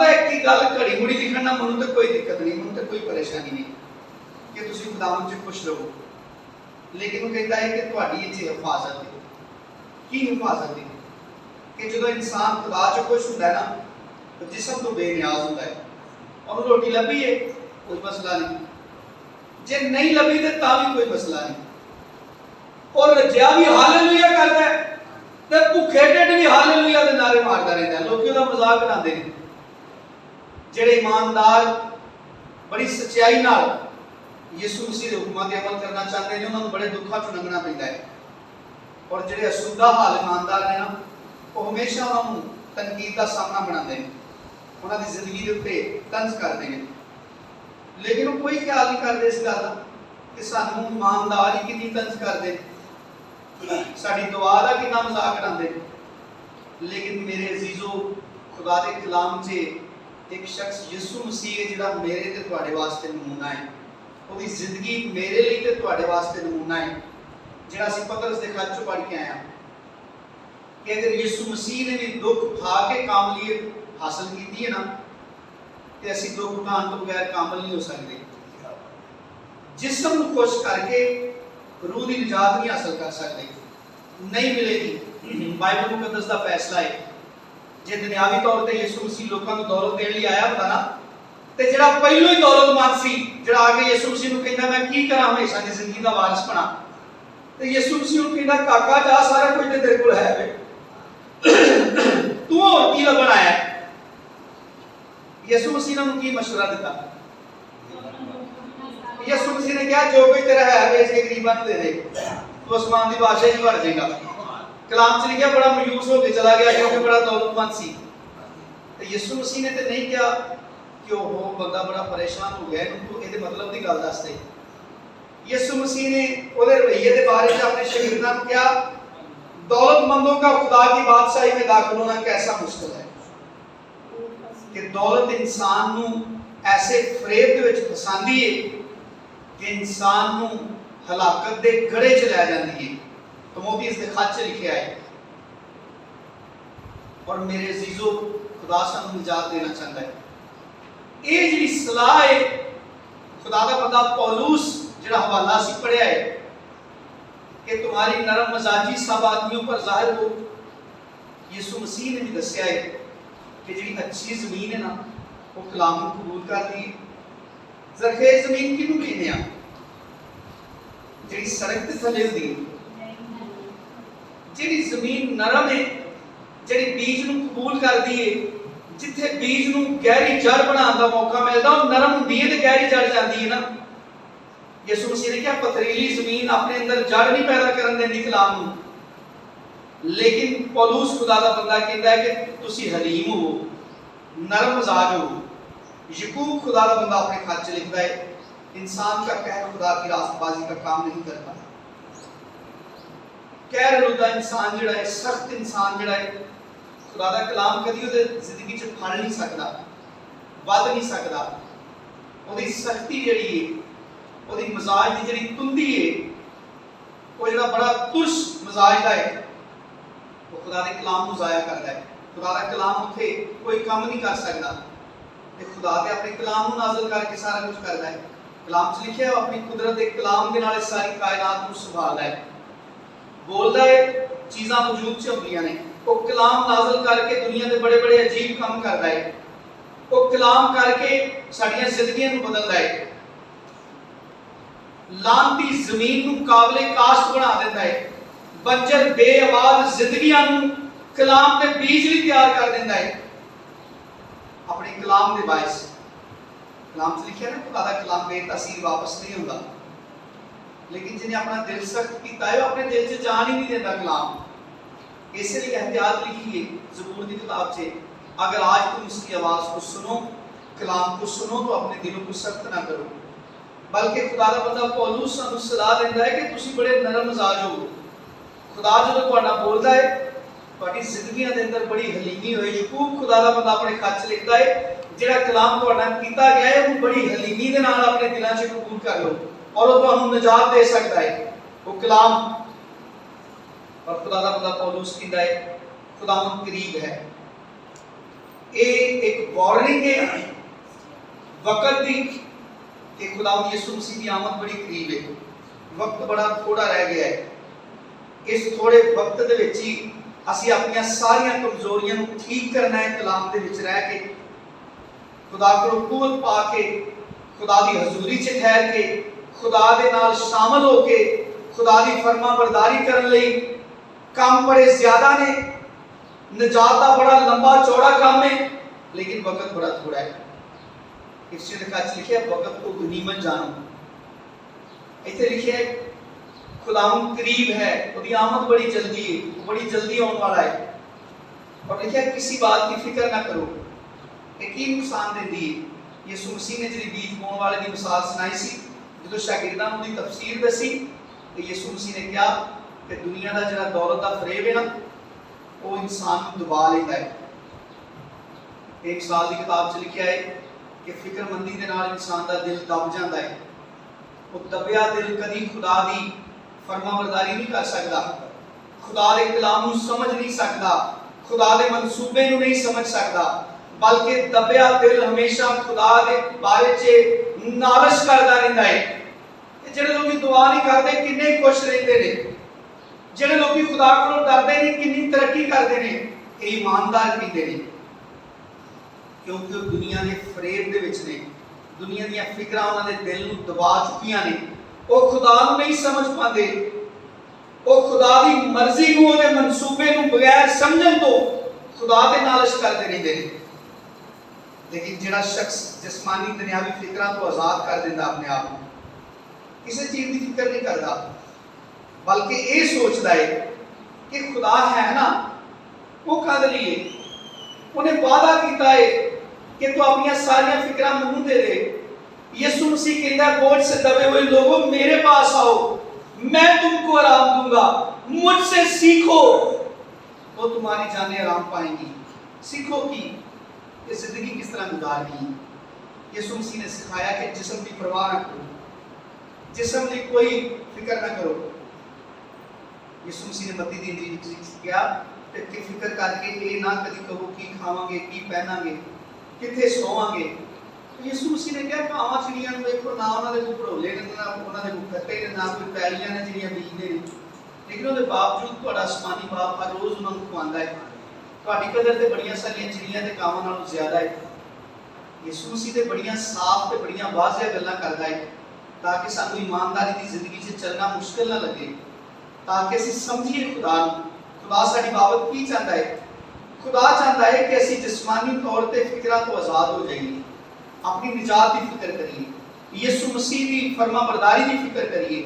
एक ही गल घड़ी मुड़ी लिखना मुझे तो कोई दिक्कत नहीं, मुझे तो कोई परेशानी नहीं कि तुम खुदावंद च खुश रहो। लेकिन वो कहता है कि तुम्हारी ये हिफाजत है। की हिफाजत है कि जो इंसान खुदा च खुश होता है ना, तो जिसम तो बेनियाज होता है। और रोटी लभी है कोई मसला नहीं, जे नहीं लभी तो भी कोई मसला नहीं। और रजिया भी हालेलुया करता है तो भुखे ढिड भी हालेलुया के नारे मारता रहता है। लोग उसका मजाक बनाते हैं। जेड़े ईमानदार बड़ी सच्चाई नाल यीशु मसीह के हुक्मां ते अमल करना चाहते हैं, उन्होंने बड़े दुखों चों लंघना पैंदा है। और जेड़े असुदा हाल ईमानदार ने ना, वो हमेशा उन्होंने तनकीद का सामना बनाते हैं, उन्होंने जिंदगी के उत्ते तंज करते हैं। लेकिन वो कोई ख्याल नहीं करते इस गल का कि सानू ईमानदार ही कितनी तंज करते, साडी दुआ का कितना मजाक उड़ाते। लेकिन मेरे अजीजो, खुदा के कलाम से एक शख्स यीशु मसीह है जिहड़ा मेरे ते तुहाडे वास्ते नमूना है। उसकी जिंदगी मेरे लिए ते तुहाडे वास्ते नमूना है, जिहड़ा असीं पतरस दे खत चों पढ़ के आए कि अगर यीशु मसीह ने भी दुख उठा के कामलियत हासिल की है ना, तो असीं दुख उठाने तो बगैर कामल नहीं हो सकते। जिस्म को खुश करके रूह की निजात नहीं हासिल कर सकते, नहीं मिलेगी। बाइबल मुकद्दस का फैसला है, जे दुनियावी तौर पर यीशु मसीह लोगों को दौलत देने लिए आया होता ना, तो जिहड़ा पहलों ही दौलतमंद सी, जिहड़ा आके यीशु मसीह को कहता मैं की करा हमेशा की जिंदगी का वारिस बना, तो यीशु मसीह को कहता काका जा सारा कुछ तो तेरे को है, तू और की लभण आया। यीशु मसीह ने की मशवरा दिता? यीशु मसीह ने कहा जो कोई तेरा है बेच के गरीबां को दे दे, तू आसमान की बादशाही च बढ़ जाएगा। कलाम च लिखा बड़ा मायूस होकर चला गया क्योंकि बड़ा दौलतमंद सी। तो यीशु मसीह ने तो नहीं कहा कि वो बंदा बड़ा परेशान हो गया, इनको ये मतलब की गल दस दे। यीशु मसीह ने उसके रवैये के बारे में अपने शागिर्दों को कहा, दौलतमंदों का खुदा की बादशाही में दाखिल होना कैसा मुश्किल है। कि दौलत इंसान नू ऐसे फरेब दे विच फसांदी है कि इंसान नू हलाकत दे गड़े च लै जांदी है। तमोथी इस खत च लिखा है। और मेरे अजीजों, खुदा सानू निजात देना चाहता है। ये जी सलाह है खुदा का बंदा पौलुस जिहड़ा हवाला सी पढ़िया है कि तुम्हारी नरम मजाजी सब आदमियों पर जाहिर हो। यीशु मसीह ने भी दसिया है कि जी अच्छी जमीन है ना, वो कलाम को कबूल कर दी। जरखेज जमीन किनू कहने आ? जी सड़क के थले होती है, जी जमीन नरम है, जी बीज नू कबूल कर दी है, जिथे बीज नू गहरी जड़ बनाने का मौका मिलता, वो नरम होंदी है ते गहरी जड़ जाती है ना। ਯਿਸੂ ਮਸੀਹ ਨੇ ਕਿਹਾ ਪਥਰੀਲੀ ਜ਼ਮੀਨ ਆਪਣੇ ਅੰਦਰ ਜੜ ਨਹੀਂ ਪੈਦਾ ਕਰਨ ਦਿੰਦੀ ਕਲਾਮ ਨੂੰ, ਲੇਕਿਨ ਪੌਲੁਸ ਖੁਦਾ ਦਾ ਬੰਦਾ ਕਹਿੰਦਾ ਹੈ ਕਿ ਤੁਸੀਂ ਹਲੀਮ ਹੋ, नरम मिजाज हो। यकूब खुदा का बंदा अपने खत च लिखता है इंसान का कहर खुदा की रास्तबाजी का काम नहीं करता। कहर रुदा इंसान जिहड़ा है, सख्त इंसान जिहड़ा है, खुदा का कलाम कदी उहदे जिंदगी च फल नहीं सकता, वध नहीं सकता। उहदी सख्ती जिहड़ी है, उहदी मिजाज दी जिहड़ी तुंदी है, वो जिहड़ा बड़ा तुष मिजाज दा है, वो खुदा के कलाम नूं ज़ाया करदा है। खुदा का कलाम उत्थे कोई काम नहीं कर सकता, ते खुदा ते अपने कलाम नूं नाज़िल करके सारा कुछ करदा है। कलाम च लिखिया अपनी कुदरत दे कलाम दे नाल सारी कायनात नूं संभालदा है, बोलदा है, चीज़ां मौजूद च होंदियां ने। वो कलाम नाज़िल करके दुनिया दे बड़े बड़े अजीब काम करदा है। वो कलाम करके साडियां जिंदगियां नूं बदलदा है, लानती जमीन नूं काबिले काश्त बना दिंदा है, बंजर बेआबाद जिंदगियां नूं कलाम के बीज भी तैयार कर देता है अपने कलाम के बायस। कलाम से लिखा ना खुदा दा कलाम बेतासीर वापस नहीं होता, लेकिन जिन्हें अपना दिल सख्त किया है अपने दिल से जान ही नहीं देता कलाम। इसलिए एहतियात लिखी है ज़बूर की किताब से, अगर आज तुम उसकी आवाज़ को सुनो, कलाम को सुनो, तो अपने दिलों को सख्त ना करो। बल्कि खुदा दा बंदा पौलुस सानू सलाह देता है कि तुसी बड़े नरम मिजाज हो। खुदा जो तुहाडा बोलदा है ਤੁਹਾਡੀ ਜ਼ਿੰਦਗੀਆਂ ਦੇ ਅੰਦਰ ਬੜੀ ਹਲੀਮੀ ਹੋਈ। ਯਕੂਬ ਖੁਦਾ ਦਾ ਬੰਦਾ ਆਪਣੇ ਖੱਤ 'ਚ ਲਿਖਦਾ ਹੈ ਜਿਹੜਾ ਕਲਾਮ ਤੁਹਾਡਾ ਕੀਤਾ ਗਿਆ ਹੈ ਉਹ ਬੜੀ ਹਲੀਮੀ ਦੇ ਨਾਲ ਆਪਣੇ ਦਿਲਾਂ 'ਚ ਕਬੂਲ ਕਰ ਲਓ ਔਰ ਉਹ ਤੁਹਾਨੂੰ ਨਜਾਤ ਦੇ ਸਕਦਾ ਹੈ ਉਹ ਕਲਾਮ। ਔਰ ਖੁਦਾ ਦਾ ਬੰਦਾ ਪੌਲੁਸ ਕਹਿੰਦਾ ਹੈ ਖੁਦਾਵੰਦ ਕਰੀਬ ਹੈ। ਇਹ ਇੱਕ ਵਾਰਨਿੰਗ ਹੈ ਵਕਤ ਦੀ ਕਿ ਖੁਦਾਵੰਦ ਯਿਸੂ ਮਸੀਹ ਦੀ ਆਮਦ ਬੜੀ ਕਰੀਬ ਹੈ, ਵਕਤ ਬੜਾ ਥੋੜਾ ਰਹਿ ਗਿਆ ਹੈ। ਇਸ ਥੋੜੇ ਵਕਤ ਦੇ ਵਿੱਚ ਹੀ ਅਸੀਂ ਆਪਣੀਆਂ ਸਾਰੀਆਂ ਕਮਜ਼ੋਰੀਆਂ ਨੂੰ ਠੀਕ ਕਰਨਾ ਹੈ ਕਲਾਮ ਦੇ ਵਿੱਚ ਰਹਿ ਕੇ, खुदा को कुवत पा के, खुदा की हजूरी च ठहर के, खुदा दे नाल शामिल होके खुदा की फरमा बरदारी करने लई काम बड़े ज्यादा ने। नजात का बड़ा लंबा चौड़ा काम है, लेकिन वक्त बड़ा थोड़ा है। इस लिखे वक्त को गनीमत जानो। इतने लिखे खुदावंद करीब है, उसकी आमद बड़ी जल्दी है, बड़ी जल्दी आने वाला है। और लिखा किसी बात की फिक्र ना करो। एक नुकसान देती है यीशु मसीह ने जी बीज बोने वाले की मिसाल सुनाई सी, जो शागिर्दां नूं दी तफसीर दसी तो यीशु मसीह ने कहा कि दुनिया का जिहड़ा दौलत का फरेब है ना वो इंसान को दबा लेता है। एक साल की किताब च लिखा है कि फिक्रमंदी के नाल इंसान का दिल दब जाता है। वो दबिया दिल कभी खुदा की फरमाबरदारी नहीं कर सकता, खुदा के कलाम नूं समझ नहीं सकता, खुदा के मनसूबे नूं नहीं समझ सकता, बल्कि दबिया दिल हमेशा खुदा के बारे च नालश करता रहता है। जिहड़े लोग दुआ नहीं करते किन्ने खुश रहते हैं, जिहड़े लोग खुदा कोलों डरते नहीं कितनी तरक्की करते हैं, ये ईमानदार कहते हैं, क्योंकि दुनिया के फरेब दे विच ने, दुनिया दी फिक्रां उन्हां दे दिल नूं दबा चुकियां ने। वो खुदा नूं नहीं समझ पाते, वो खुदा की मर्जी नूं उहदे मनसूबे नूं बगैर समझण तो खुदा ते नालश करते रहते हैं। लेकिन जिहड़ा शख्स जिस्मानी दुनियावी फिक्रां तो आज़ाद कर देता अपने आप को, किसी चीज़ की फिक्र नहीं करता, बल्कि ये सोचता है कि खुदा है ना वो कद लिए उन्हें वादा किया है कि तू अपनी सारिया फिक्रां मैनूं दे दे। यीशु मसीह कहता है बोझ से दबे हुए लोगों मेरे पास आओ, मैं तुमको आराम दूंगा, मुझसे सीखो तो तुम्हारी जानें आराम पाएंगी। सीखो की जिंदगी किस तरह गुजारनी है। यीशु मसीह ने सिखाया कि जिस्म की परवाह ना करो, जिस्म की कोई फिक्र ना करो। यीशु मसीह ने मत्ती दी इंजील किया कि फिक्र करके ये ना कभी कहो कि खावांगे की पहनांगे किथे सोवांगे। यीशु मसीह ने कहा भावां चिड़ियां नूं देखो ना उन्हां दे कोई भड़ोले ने ना उन्हां दे कोई खट्टे ने ना कोई पैलियां ने जिहड़ियां बीजदे ने, लेकिन उहदे बावजूद तुहाडा आसमानी बाप हर रोज़ उन्हां नूं खवांदा है। तुहाडी कदर ते बड़ियां सारियां चिड़ियां दे कामां नालों ज़्यादा है। यीशु मसीह ते बड़ियां साफ ते बड़ियां वाज़ेह गल्लां करदा है ताकि सानूं ईमानदारी दी जिंदगी च चलना मुश्किल ना लगे, ताकि असीं समझिए खुदा नूं। खुदा साडी बाबत की चाहता है? खुदा चाहता है कि असीं जिस्मानी तौर ते फिक्रां तो आज़ाद हो जाइए, अपनी निजात की फिक्र करिए। यीशु मसीह की फरमाबरदारी की फिक्र करिए,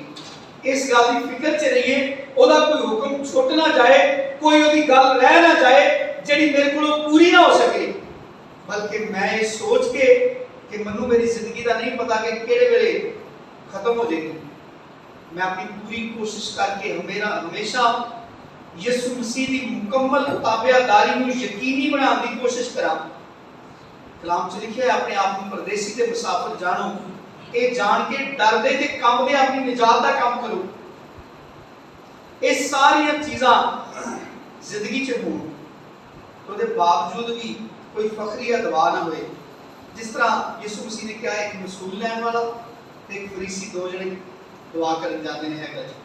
इस गल की फिक्र च रहिए, ओदा कोई हुक्म छुट ना जाए, कोई ओदी गल रह ना जाए जिहड़ी मेरे कोलों पूरी ना हो सके, बल्कि मैं ये सोच के कि मनु मेरी जिंदगी का नहीं पता कि किहड़े वेले खत्म हो जाएगी, मैं अपनी पूरी कोशिश करके हमेशा यसु मसीह की मुकम्मल ताबेदारी को यकीनी बनाने की कोशिश करा। कलाम च लिखा है अपने आप को परदेसी ते मुसाफिर जानो, ये जान के डरदे ते कंबदे अपनी निजात का काम करो। ये सारी चीज़ां जिंदगी च होण तो दे बावजूद भी कोई फखरी या दवा ना होए। जिस तरह यसु मसीह ने कहा, एक मसूल लैन वाला ते एक फरीसी दो जने दुआ करन जाते हैं हैगा जी।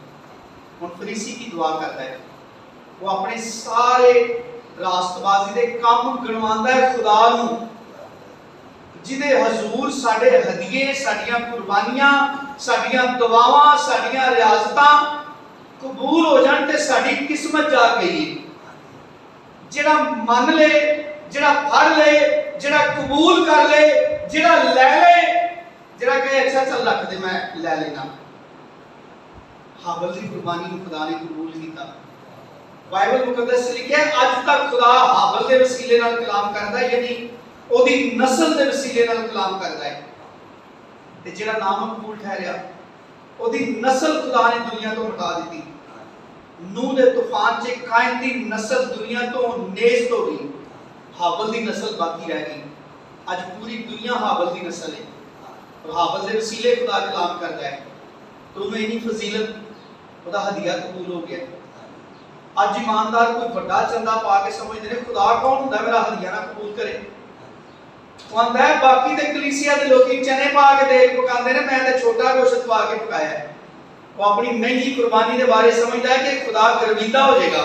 हुण फरीसी की दुआ करता है, वो अपने सारे रास्तबाजी दे काम गणवांदा है खुदा नूं, जिदे हजूर साडे हदीए, साडियां कुर्बानियां, साडियां दुआवां, साडियां रियाजतां कबूल हो जाण ते साडी किस्मत जा गई। जिहड़ा मन ले, जिहड़ा फड़ ले, जिहड़ा कबूल कर ले, जिहड़ा ले ले, जिहड़ा कहे अच्छा चल रख दे मैं ले लेना। हाबल की कुर्बानी को खुदा ने कबूल किया। बाइबल मुकद्दस लिखा है अज तक खुदा हाबल के वसीले नाल कलाम करदा है, यानी ओदी नस्ल के वसीले नाल कलाम करदा है, ते जिहड़ा नामकबूल ठहरिया ओदी नस्ल खुदा ने दुनिया तो मिटा दी। नूह दे तूफान च कायन दी नस्ल दुनिया तो नेस्त हो गई, हाबल दी नस्ल बाकी रह गई। आज पूरी दुनिया हाबल दी नस्ल है और हाबल के वसीले खुदा कलाम करदा है, तो उन्हें इन्नी फजीलत ओदा हदिया कबूल हो गया। आज ईमानदार कोई बड़ा चंदा पा के समझते हैं खुदा कौन हुंदा मेरा हदिया ना कबूल करे। कहता है बाकी ते कलीसिया दे लोकी चने पा के देख पकांदे ने, मैं ते छोटा गोश्त पा के पकाया है। वो अपनी महंगी कुर्बानी के बारे समझता है कि खुदा गर्विंदा हो जाएगा,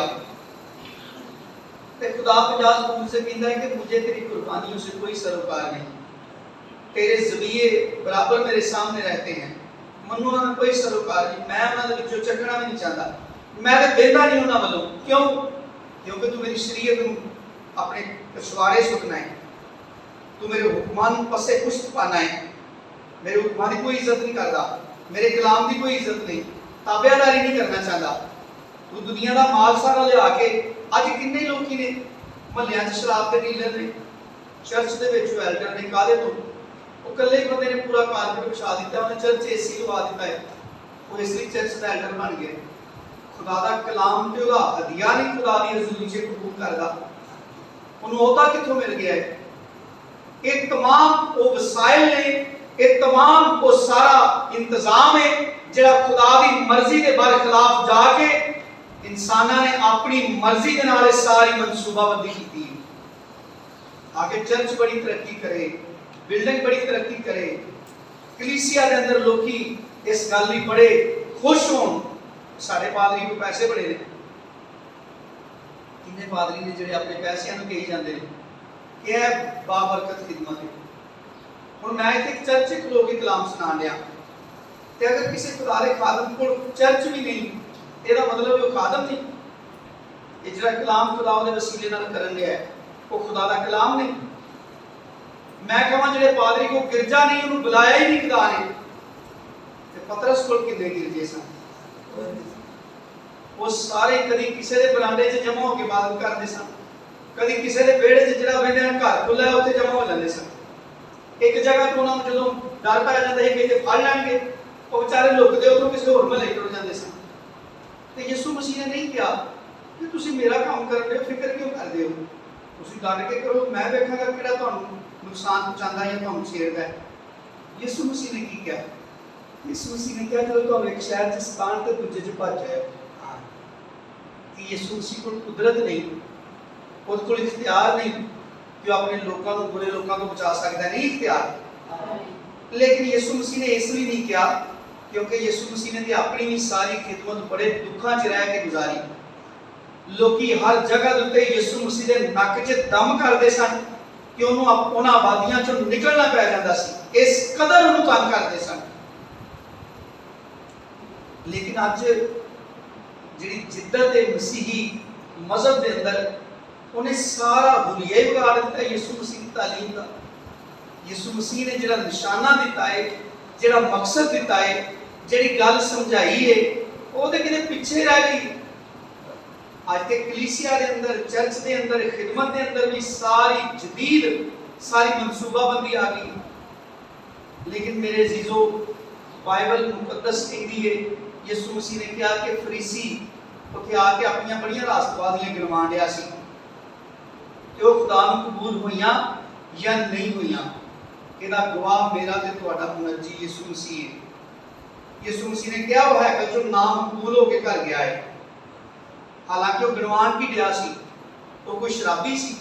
ते खुदा 50 कबूल से कहता है कि मुझे तेरी कुर्बानियों से कोई सरोकार नहीं, तेरे ज़बिये बराबर मेरे सामने रहते हैं, मनु उन्होंने कोई सरोकार नहीं, मैं उन्होंने विचों चखना भी नहीं चाहता, मैं तो बेहदा नहीं उन्होंने वालों। क्यों? क्योंकि तू मेरी शरीयत को अपने पिछवाड़े सुटना है, तू मेरे हुक्मान पसे पुष्ट पाना है, मेरे हुक्मान की कोई इज्जत नहीं करता, मेरे कलाम की कोई इज्जत नहीं, ताबेदारी नहीं करना चाहता। तू दुनिया का माल सारा लिया के अज किन्ने लोग ने महल्लियां च शराब के डीलर ने, चर्च के एल्डर ने, कादे तो वो कल्ले ही बंदे ने पूरा कारपेट बिछा दिता, उन्हें चर्च एसी लगा दिता है, वो इसलिए चर्च का एल्डर बन गया। खुदा दा कलाम ते ओदा हदिया नहीं खुदा दी हजूरी च कबूल करदा, उन्हें ओहदा कित्थों मिल गया है? ये तमाम वो वसाइल ने, ये तमाम वो सारा इंतजाम है जिहड़ा खुदा दी मर्जी के बरखिलाफ जाके इंसाना ने अपनी मर्जी के नाल सारी मनसूबाबंदी की। आगे चर्च बड़ी तरक्की करे, बिल्डिंग बड़ी तरक्की करे, कलीसिया के अंदर लोकी इस गल भी बड़े खुश हों साडे पादरी को पैसे बड़े ने। किन्ने पादरी ने जिहड़े अपने पैसिਆਂ ਨੂੰ कही जाते हैं कि यह बाबरकत खिदमत है। हुण मैं इत्थे चर्च च खलो के कलाम सुना लिया, ते अगर किसी खुदा दे खादम कोल चर्च भी नहीं, ਇਹਦਾ मतलब वो खादम नहीं, ये जिहड़ा कलाम खुदा दे वसीले नाल करन लिया है वो खुदा दा कलाम नहीं। मैं कहां जिहड़े पादरी को गिरजा नहीं, उन्होंने बुलाया ही नहीं खुदा ने, ते पतरस कोल किन्ने गिरजे सन, वो सारे कदी किसी के बरांडे च जमा होकर इबादत करते सन, कदी किसी के बेड़े च जिहड़ा वेंदे घर खुला है उत्थे जमा हो जाते सन। एक जगह तो उन्होंने जो डर पै जाता है कि फड़ लैणगे, वो बेचारे लुकदे उधरों किसी होर महल्ले टुर जाते सन। तो यीशु मसीह ने नहीं कहा कि तुसी मेरा काम कर रहे हो, फिक्र क्यों करते हो, तुसी डर के करो, मैं वेखांगा किहड़ा तुहानूं नुकसान पहुंचाता है या तुहानूं छेड़दा है। यीशु मसीह ने की कहा? यीशु मसीह ने कहा जो तुहानूं एक शहर च सताण ते दूजे च भज जाए। कि यीशु मसीह को कुदरत नहीं, उस कोल इख्तियार नहीं कि वो अपने लोगों को, बुरे लोगों को बचा सकता है, नहीं इख्तियार। लेकिन यीशु मसीह ने इसलिए नहीं किया क्योंकि यीशु मसीह ने अपनी भी सारी खिदमत बड़े दुखों च रह के गुजारी। लोकी हर जगह उत्ते यीशु मसीह के नक च दम करते सन कि उन्होंने आबादियों चों निकलना पै जाता सी, इस कदर उन्होंने तंग करते सन। लेकिन अज जिहड़ी जिद्दत है मसीही मजहब के अंदर उन्हें सारा हुलिया ही बिगाड़ दिता यीशु मसीह की तालीम का। यीशु मसीह ने जिहड़ा निशाना दिता है, ਜਿਹੜਾ ਮਕਸਦ ਦਿੱਤਾ ਹੈ, ਜਿਹੜੀ ਗੱਲ ਸਮਝਾਈ ਹੈ, ਉਹ ਤੇ ਕਿਤੇ ਪਿੱਛੇ ਰਹਿ ਗਈ। ਅੱਜ ਤੇ ਕਲੀਸਿया ਦੇ ਅੰਦਰ, ਚਰਚ ਦੇ ਅੰਦਰ, ਖਿਦਮਤ ਦੇ ਅੰਦਰ ਵੀ ਸਾਰੀ ਜਦੀਦ ਸਾਰੀ ਮਨਸੂਬਾਬੰਦੀ ਆ ਗਈ। लेकिन मेरे अजीजों, बाइबल मुकद्दस कहती है, यीशु मसीह ने कहा कि फरीसी उत्थे आके अपनी बड़ियां रास्तबाजियां गिनवा लिया सी कि वो खुदा नूं कबूल होईयां या नहीं होईयां। इहदा गवाह मेरा ते तुहाडा मुनज्जी यीशु मसीह है। यीशु मसीह ने कहा वो हैकल चों नामकबूल होके घर गया है, हालांकि वो गिनवान की दिया सी। तो कोई शराबी सी,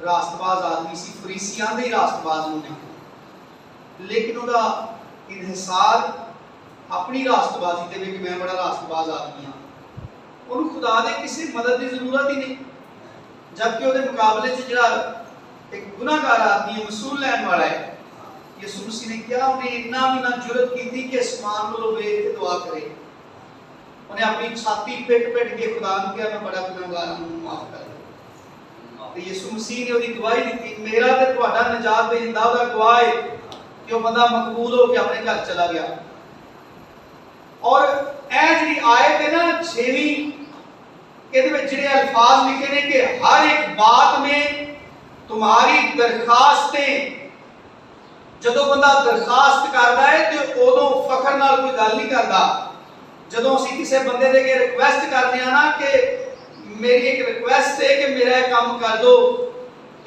रास्तबाज आदमी सी, फरीसियां दे रास्तबाज होने, लेकिन उहदा इन्हिसार अपनी रास्तबाजी दे विच मैं बड़ा रास्तबाज आदमी हां। उहनूं खुदा दे किसी मदद की जरूरत ही नहीं, जबकि उहदे मुकाबले च जिहड़ा एक गुनाहगार आदमी है, वसूल लैण वाला है, यीशु मसीह ने कहा उन्हें इन्ना भी ना जुरत की कि आसमान वालों वेख के दुआ करे। उन्हें अपनी छाती पिट पिट के खुदा नूं कहा मैं बड़ा गुनाहगार हां, मैनूं माफ कर दे। ते यीशु मसीह ने उहदी गवाही दी, मेरा ते तुहाडा निजात देंदा उहदा गवाह है कि वह बंदा मकबूल होकर अपने घर चला गया। और यह जी आयत है ना 6वीं, ਇਹਦੇ ਵਿੱਚ ਜਿਹੜੇ अल्फाज लिखे ने कि हर एक बात में तुम्हारी दरखास्तें। ਜਦੋਂ ਬੰਦਾ ਦਰਖਾਸਤ ਕਰਦਾ ਹੈ ਤੇ ਉਦੋਂ ਫਖਰ ਨਾਲ ਕੋਈ ਗੱਲ ਨਹੀਂ ਕਰਦਾ। ਜਦੋਂ ਅਸੀਂ ਕਿਸੇ ਬੰਦੇ ਦੇ ਅੱਗੇ ਰਿਕੁਐਸਟ ਕਰਦੇ ਆ ਨਾ ਕਿ ਮੇਰੀ ਇੱਕ ਰਿਕੁਐਸਟ ਹੈ ਕਿ ਮੇਰਾ ਇਹ ਕੰਮ ਕਰ ਦਿਓ,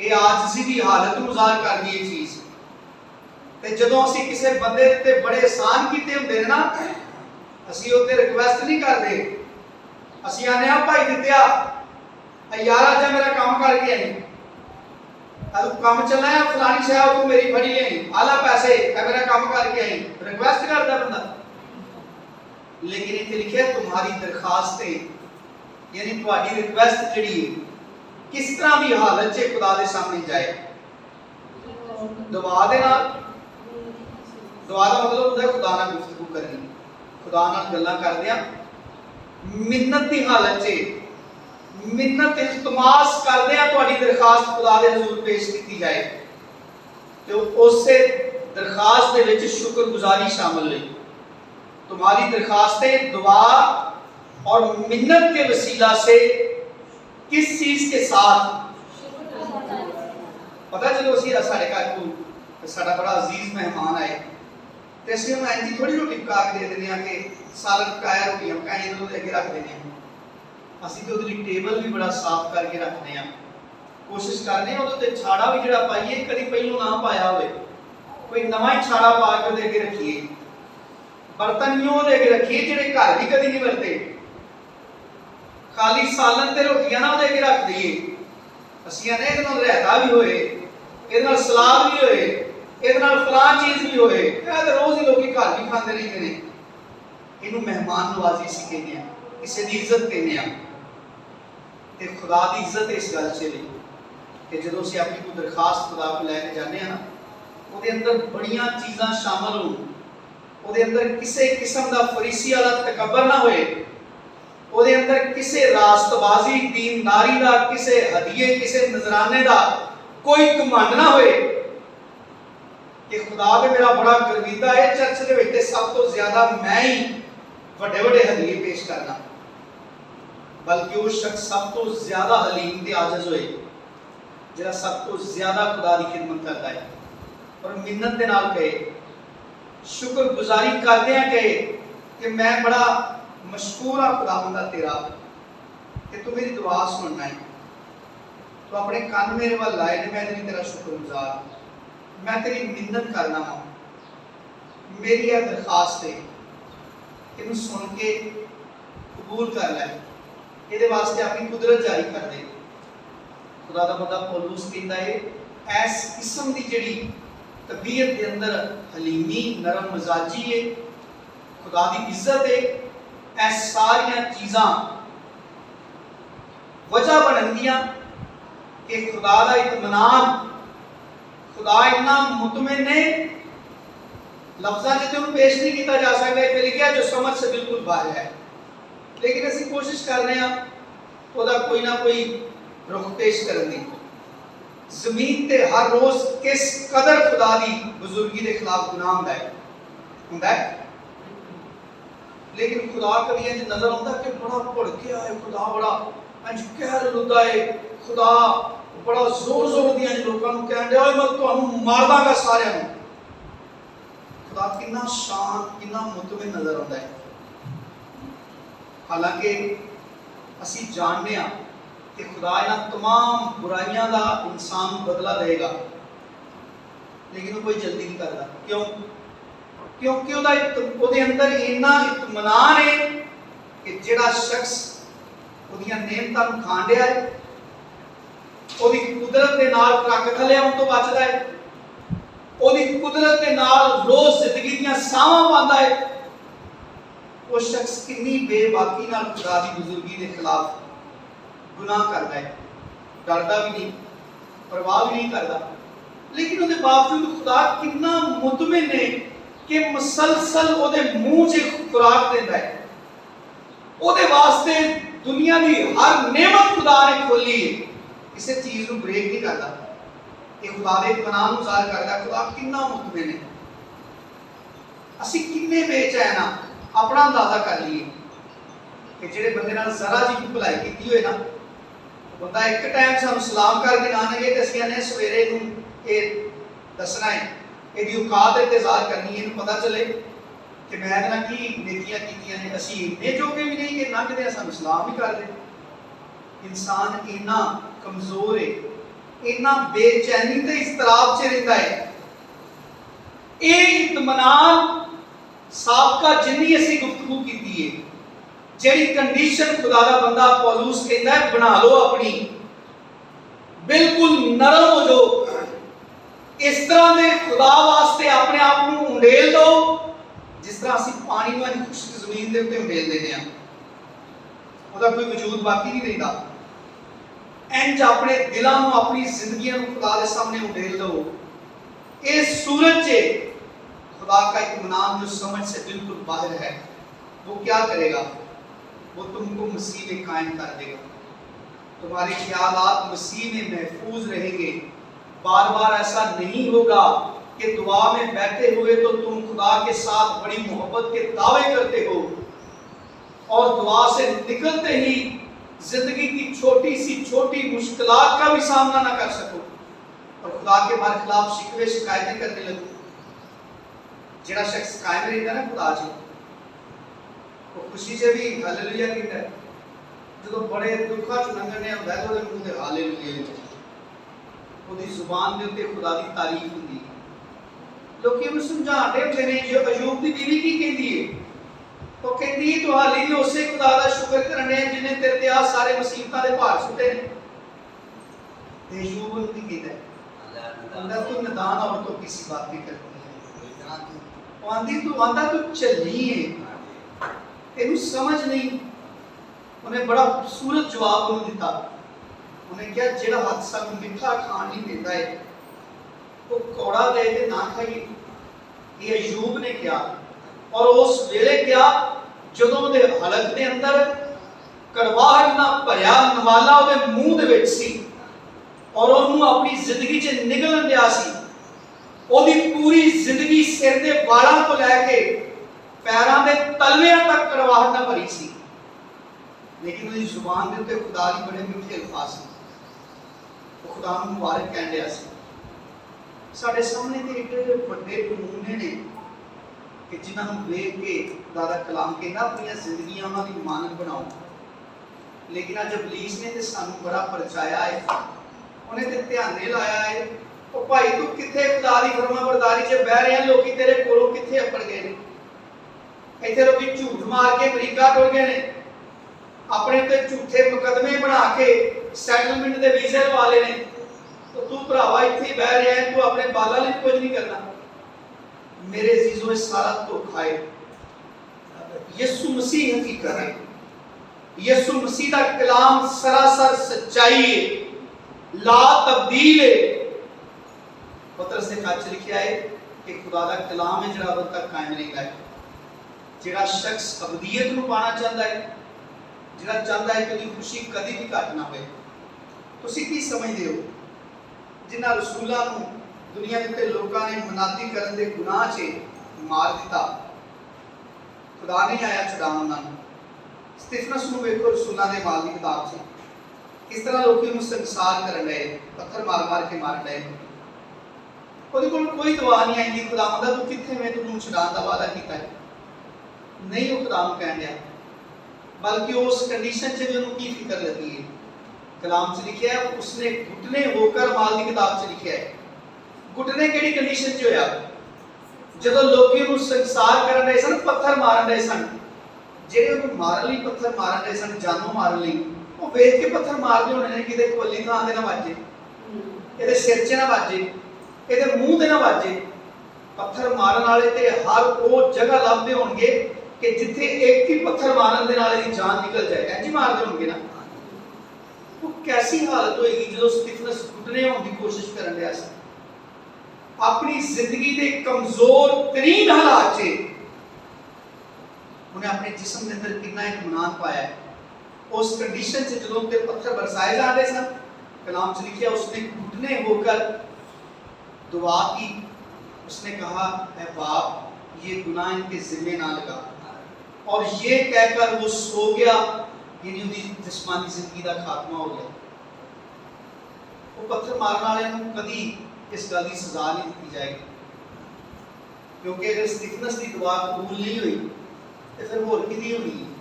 ਇਹ ਆਜਜ਼ੀ ਦੀ ਹਾਲਤ ਨੂੰ ਜ਼ਾਹਿਰ ਕਰਦੀ ਹੈ ਚੀਜ਼। ਤੇ ਜਦੋਂ ਅਸੀਂ ਕਿਸੇ ਬੰਦੇ ਤੇ ਬੜੇ ਆਸਾਨ ਕੀਤੇ ਹੁੰਦੇ ਨੇ ਨਾ, ਅਸੀਂ ਉਹਤੇ ਰਿਕੁਐਸਟ ਨਹੀਂ ਕਰਦੇ, ਅਸੀਂ ਆਨੇ ਆ ਭਾਈ ਦਿੱਤਿਆ ਯਾਰ ਅੱਜ ਮੇਰਾ ਕੰਮ ਕਰਕੇ ਆਈ, अब काम चलना है फलानी साहब को मेरी फड़ी ले आला पैसे मेरा काम करके आई, रिक्वेस्ट करता बंदा। लेकिन इत्थे लिखिया तुम्हारी दरखास्तें, यानी तुम्हारी रिक्वेस्ट जिहड़ी किस तरह की हालत च खुदा दे सामने जाए, दुआ दे नाल। दुआ दा मतलब होंदा है खुदा नाल गुफ्तगू करनी, खुदा नाल गल्लां करदियां मिन्नत दी हालत च, मिन्नत इल्तमास करदे आ तुहाडी दरखास्त खुदा दे हजूर पेश की जाए। तो उससे दरखास्त दे विच शुक्रगुजारी शामिल है। तुम्हारी दरखास्तें दुआ और मिन्नत के वसीला से किस चीज के साथ, पता चलो असी साडे घर को साडा बड़ा अजीज मेहमान आए ते असीं उन्हें इंजी थोड़ी रोटी पका के दे दिंदे आ कि सालन पकाया रोटियां पकाई इन्हां दे अगे रख दिंदे आ। ਅਸੀਂ ਤੇ ਉਹਦੇ ਲਈ ਟੇਬਲ ਵੀ ਬੜਾ ਸਾਫ਼ ਕਰਕੇ ਰੱਖਦੇ ਆ, ਕੋਸ਼ਿਸ਼ ਕਰਦੇ ਆ ਉਹਦੇ ਤੇ ਛਾੜਾ ਵੀ ਜਿਹੜਾ ਪਾਈਏ ਕਦੀ ਪਹਿਲੋਂ ਨਾ ਪਾਇਆ ਹੋਵੇ, ਕੋਈ ਨਵਾਂ ਹੀ ਛਾੜਾ ਪਾ ਕੇ ਉਹਦੇ ਅੱਗੇ ਰੱਖੀਏ। ਬਰਤਨ ਵੀ ਉਹਦੇ ਅੱਗੇ ਰੱਖੀਏ ਜਿਹੜੇ ਘਰ ਵੀ ਕਦੀ ਨਹੀਂ ਵਰਤੇ, ਖਾਲੀ ਸਾਲਨ ਤੇ ਰੋਟੀਆਂ ਨਾ ਉਹਦੇ ਅੱਗੇ ਰੱਖ ਦਈਏ। ਅਸੀਂ ਇਹਦੇ ਨਾਲ ਰਾਇਤਾ ਵੀ ਹੋਏ, ਇਹਦੇ ਨਾਲ ਸਲਾਦ ਵੀ ਹੋਏ, ਇਹਦੇ ਨਾਲ ਫਲਾਂ ਚੀਜ਼ ਵੀ ਹੋਏ, ਇਹ ਤਾਂ ਰੋਜ਼ ਹੀ ਲੋਕੀ ਘਰ ਵੀ ਖਾਂਦੇ ਰਹਿੰਦੇ ਨੇ। ਇਹਨੂੰ ਮਹਿਮਾਨ ਨਵਾਜ਼ੀ ਅਸੀਂ ਕਹਿੰਦੇ ਆ, ਕਿਸੇ ਦੀ ਇੱਜ਼ਤ ਕਹਿੰਦੇ ਆ। ਤੇ खुदा की इज्जत इस गल च कि जो असीं अपनी कोई दरखास्त खुदा को लैके जाने ना, उसके अंदर बड़ियां चीज़ां शामिल हो, उसके अंदर किसी किस्म का फरीसी वाला तकबर ना होए, उसके अंदर किसी रास्तबाजी दीनदारी का, किसी हदीए, किसी नजराने का कोई घमंड ना होए कि खुदा के मेरा बड़ा गर्विदा है, चर्च के विच सब तो ज्यादा मैं ही बड़े बड़े हदीए पेश करना, बल्कि वो शख्स सब तो ज्यादा हलीम ते आजिज़ होए जिहड़ा सब तो ज्यादा खुदा की खिदमत करता है और मिन्नत दे नाल कहे, शुक्रगुजारी करदे कहे कि मैं बड़ा मशकूर हाँ खुदावंदा तेरा कि तू मेरी दुआ सुनना है, तो अपने कान मेरे वाल लाए ने, मैं तेरी तेरा शुक्रगुजार, मैं तेरी मिन्नत करना वा, मेरी यह दरखास्त है इनू सुन के कबूल कर लै, ਇਹਦੇ ਵਾਸਤੇ ਆਪਣੀ ਕੁਦਰਤ ਜਾਰੀ ਕਰ ਦੇ। खुदा दा बंदा पौलुस कहता है इस किस्म की जिहड़ी तबीयत के अंदर हलीमी नरम मिजाजी है, खुदा की इज्जत है, ऐ सारियां चीज़ां वजह बनदियां कि खुदा दा इत्मीनान, खुदा इन्ना मुतमिन है, लफ्ज़ां च तो पेश नहीं किया जा सकता, इत्थे लिखिया जो समझ से बिल्कुल बाहर है। लेकिन असीं कोशिश कर रहे हैं ਉਹਦਾ कोई ना कोई रुख पेश करने की। जमीन ते हर रोज किस कदर खुदा दी बुजुर्गी के खिलाफ गुनाह हुंदा है। लेकिन खुदा कभी इंज नजर आता कि बड़ा भड़किया है, खुदा बड़ा इंज कहर लुदा है, खुदा बड़ा जोर जोर दियां लोगों को कह दिया मैं तुहानू मार दांगा सारियां नू। खुदा कितना शांत कितना मुतमिन नजर आता है। हालांकि असी जानते हैं कि खुदा इन्हां तमाम बुराइयां का इंसान बदला देगा, लेकिन वो कोई जल्दी नहीं करता। क्यों? क्योंकि ਉਹਦੇ अंदर इन्ना इत्मीनान है कि जिहड़ा शख्स ਉਹਦੀਆਂ नेमतां नूं खाण दिया है, ਉਹਦੀ कुदरत के नाल ट्रक थले आउण तो बचदा है, ਉਹਦੀ कुदरत के नाल रोज जिंदगी दीयां सावां पांदा है। वो शख्स कितनी बेबाकी नाल खुदा दी बुजुर्गी के खिलाफ गुनाह करता है, डरदा भी नहीं, परवाह भी नहीं करता। लेकिन उसके बावजूद खुदा कितना मुतमिन है कि मुसलसल ओदे मुंह से खुराक देता है। ओदे वास्ते दुनिया की हर नेमत खुदा ने खोली है, किसी चीज को ब्रेक नहीं करता। ये खुदा के इत्मीनान अनुसार करता। खुदा कितना मुतमिन है। असी कितने बेचैन हाँ, अपना अंदाजा कर लीए कि जेड़े बंदे नाल जरा जी भलाई की होए ना, बंदा एक टाइम सानू सलाम करके ना लगे तो असीं ने सवेरे नूं ये दसना है, ਇਹਦੀ औकात इंतजार करनी है, पता चले कि मैं ना की नेकियां कीतियां ने। असीं इन्ने जोगे भी नहीं कि लंघदे सानू सलाम ही कर दे। इंसान इन्ना कमजोर है, इन्ना बेचैनी ते इस्तराब च रहता है। ये इत्मीनान साबका जिन्नी असीं गुफ्तगू कीती है, जेड़ी कंडीशन खुदा दा बंदा पौलुस कहंदा है बना लो अपनी, बिल्कुल नरम हो जाओ। इस तरह दे खुदा वास्ते अपने आप को उंडेल दो जिस तरह असीं पानी में खुश्क जमीन के उत्ते उंडेल देने हैं, उसका कोई वजूद बाकी नहीं रहता। इंज अपने दिलों को अपनी जिंदगियों को खुदा के सामने उंडेल दो। इस सूरज से खुदा का इत्मीनान जो समझ से बिल्कुल बाहर है, वो क्या करेगा? वो तुमको मसीह में कायम कर देगा। तुम्हारे ख्यालात मसीह में महफूज रहेंगे। बार बार ऐसा नहीं होगा कि दुआ में बैठे हुए तो तुम खुदा के साथ बड़ी मोहब्बत के दावे करते हो और दुआ से निकलते ही जिंदगी की छोटी सी छोटी मुश्किलात का भी सामना ना कर सको और खुदा के बरखिलाफ शिकवे शिकायतें करने लगो। जिहड़ा शख्स कायम रहता है ना खुदा जी, वो खुशी से भी हालेलुया कहता है। जो बड़े दुखा च लंघने होंदा है तो मुंह ते हालेलुया, ਉਹਦੀ ਜ਼ੁਬਾਨ ਦੇ ਉੱਤੇ ਖੁਦਾ ਦੀ ਤਾਰੀਫ ਹੁੰਦੀ ਹੈ। ਲੋਕੀ ਉਹਨੂੰ ਸਮਝਾਉਂਦੇ ਹੁੰਦੇ ਨੇ ਜੋ ਅਯੂਬ ਦੀ ਬੀਵੀ ਕੀ ਕਹਿੰਦੀ ਹੈ? ਉਹ ਕਹਿੰਦੀ ਹੈ ਤੂੰ ਹਾਲੀ ਵੀ ਉਸੇ ਖੁਦਾ ਦਾ ਸ਼ੁਕਰ ਕਰਨੇ ਜਿਹਨੇ ਤੇਰੇ ਤੇ ਆ ਸਾਰੇ ਮੁਸੀਬਤਾਂ ਦੇ ਭਾਰ ਸੁੱਟੇ ਨੇ। ਤੇ ਅਯੂਬ ਨੂੰ ਕੀ ਕਹਿੰਦਾ ਹੈ? ਕਹਿੰਦਾ ਤੂੰ ਨਦਾਨ ਔਰ ਤੋਂ ਕਿਸੇ ਬਾਤ ਨਹੀਂ ਕਰਦੀ ਹੈ। ਉਹ ਆਂਦੀ ਤੂੰ ਚੱਲੀ ਹੈ, ਤੈਨੂੰ ਸਮਝ ਨਹੀਂ। ਉਹਨੇ ਬੜਾ ਖੂਬਸੂਰਤ ਜਵਾਬ ਉਹਨੂੰ ਦਿੱਤਾ। उन्हें क्या जेड़ा हाथ सानू मिठा खान नहीं देता है वो कौड़ा दे ते ना खाइए। ये अयूब ने क्या और उस वेले क्या जदों दे हलक दे अंदर कड़वाहट ना भरिया नवाला ਉਹਦੇ ਮੂੰਹ ਦੇ ਵਿੱਚ ਸੀ और ਉਹਨੂੰ ਆਪਣੀ ਜ਼ਿੰਦਗੀ 'ਚ ਨਿਗਲਣ ਦਿਆ ਸੀ। ਉਹਦੀ ਪੂਰੀ ਜ਼ਿੰਦਗੀ ਸਿਰ ਦੇ ਵਾਲਾਂ ਤੋਂ ਲੈ ਕੇ ਪੈਰਾਂ ਦੇ ਤਲਵਿਆਂ ਤੱਕ ਕੜਵਾਹਟ ਨਾ ਭਰੀ ਸੀ। लेकिन ਉਹਦੀ ਜ਼ੁਬਾਨ ਦੇ ਉੱਤੇ ਖੁਦਾ ਦੀ ਬੜੇ ਮਿੱਠੇ ਅਲਫਾਜ਼ ਸੀ। खुदा मुबारक कह रहा है। साढ़े सामने तो एक बड़े नमूने ने कि जिन्होंने वेख के खुदा दा कलाम कहना अपनी जिंदगियां उन्होंने मानक बनाओ। लेकिन अज इबलीस ने तो सानू बड़ा परचाया है, उन्हें तो ध्याने लाया है ओ भाई तू किथे खुदा दी फरमाबरदारी च बह रहे हैं, लोग तेरे कोलों किथे अपड़ गए ने। इत्थे लोग झूठ मार के अमरीका टुर गए ने, अपने ते झूठे मुकदमे बना के सैटलमेंट दे वीजे लवा लेने। तो तू भरावा इत्थे बह रहा है, तू अपने बाला लिए कुछ नहीं करना। मेरे अजीजों में सारा धोखा है। यीशु मसीह हकीकत है, यीशु मसीह का कलाम सरासर सच्चाई है, ला तब्दील है। पतरस ने खत लिखा है कि खुदा का कलाम है जिहड़ा अबद तक कायम रहता है। जिहड़ा शख्स अबदीयत नूं पाना चाहता है, जिहड़ा चाहता है कि उसकी खुशी कभी भी घट ना होए। तुसीं की समझदे हो? जिन्हां रसूलां नूं दुनिया के उत्ते लोकां ने मनाती करन दे गुनाह 'च मार दिता। खुदा नहीं आया छुड़ाउण उन्हां नूं। स्तिफनस नूं वेखो रसूलां दे माल दी किताब 'च किस तरह लोग उन्हें संसार करन लगे, पत्थर मार मार के मारन लगे। ਉਹਦੇ ਕੋਲ कोई दुआ नहीं आईंदी खुदावंदा तू कित्थे मैं तैनूं छुड़ाउण दा वादा कीता है। नहीं वो खुदा नूं कहण दिया, बल्कि उस कंडीशन च भी उन्हें की फिक्र लगी है। कलाम च लिखिया है उसने घुटने होकर माल दी किताब च लिखिया है। घुटने केड़ी कंडीशन च होया? जदों लोग उन्हें संसार करन लगे सन, पत्थर मारन लगे सन, जेड़े उन्हें मारन लई पत्थर मारन लगे सन, जानों मारन लई, वो वेख के पत्थर मारदे होणे ने किते कोली थां दे ना वाजे, इहदे सिर च ना वाजे, इहदे मूंह ते ना वाजे। पत्थर मारन वाले ते हर वो जगह लभदे होणगे कि जिथे एक ही पत्थर मारन दे नाल इहदी जान निकल जाए, इंज मारदे होणगे ना। वो कैसी हालत होएगी जदों स्तिफनस घुटने होण दी कोशिश करन लिया सी। अपनी जिंदगी दे कमजोर तरीन हालात च उन्हें अपने जिस्म के अंदर कितना इत्मीनान पाया है। उस कंडीशन से जदों ते पत्थर बरसाए जाते सन, कलाम च लिखिया उसने घुटने होकर दुआ की। उसने कहा ऐ बाप ये गुनाह इनके जिम्मे ना लगा, और ये कहकर वो सो गया, यानी उनकी जिस्मानी जिंदगी का खात्मा हो गया। वो पत्थर मारने वाले को कभी इस गल की सजा नहीं दी जाएगी, क्योंकि अगर स्तिफनस की दुआ कबूल नहीं हुई तो फिर होर किहदी होनी है।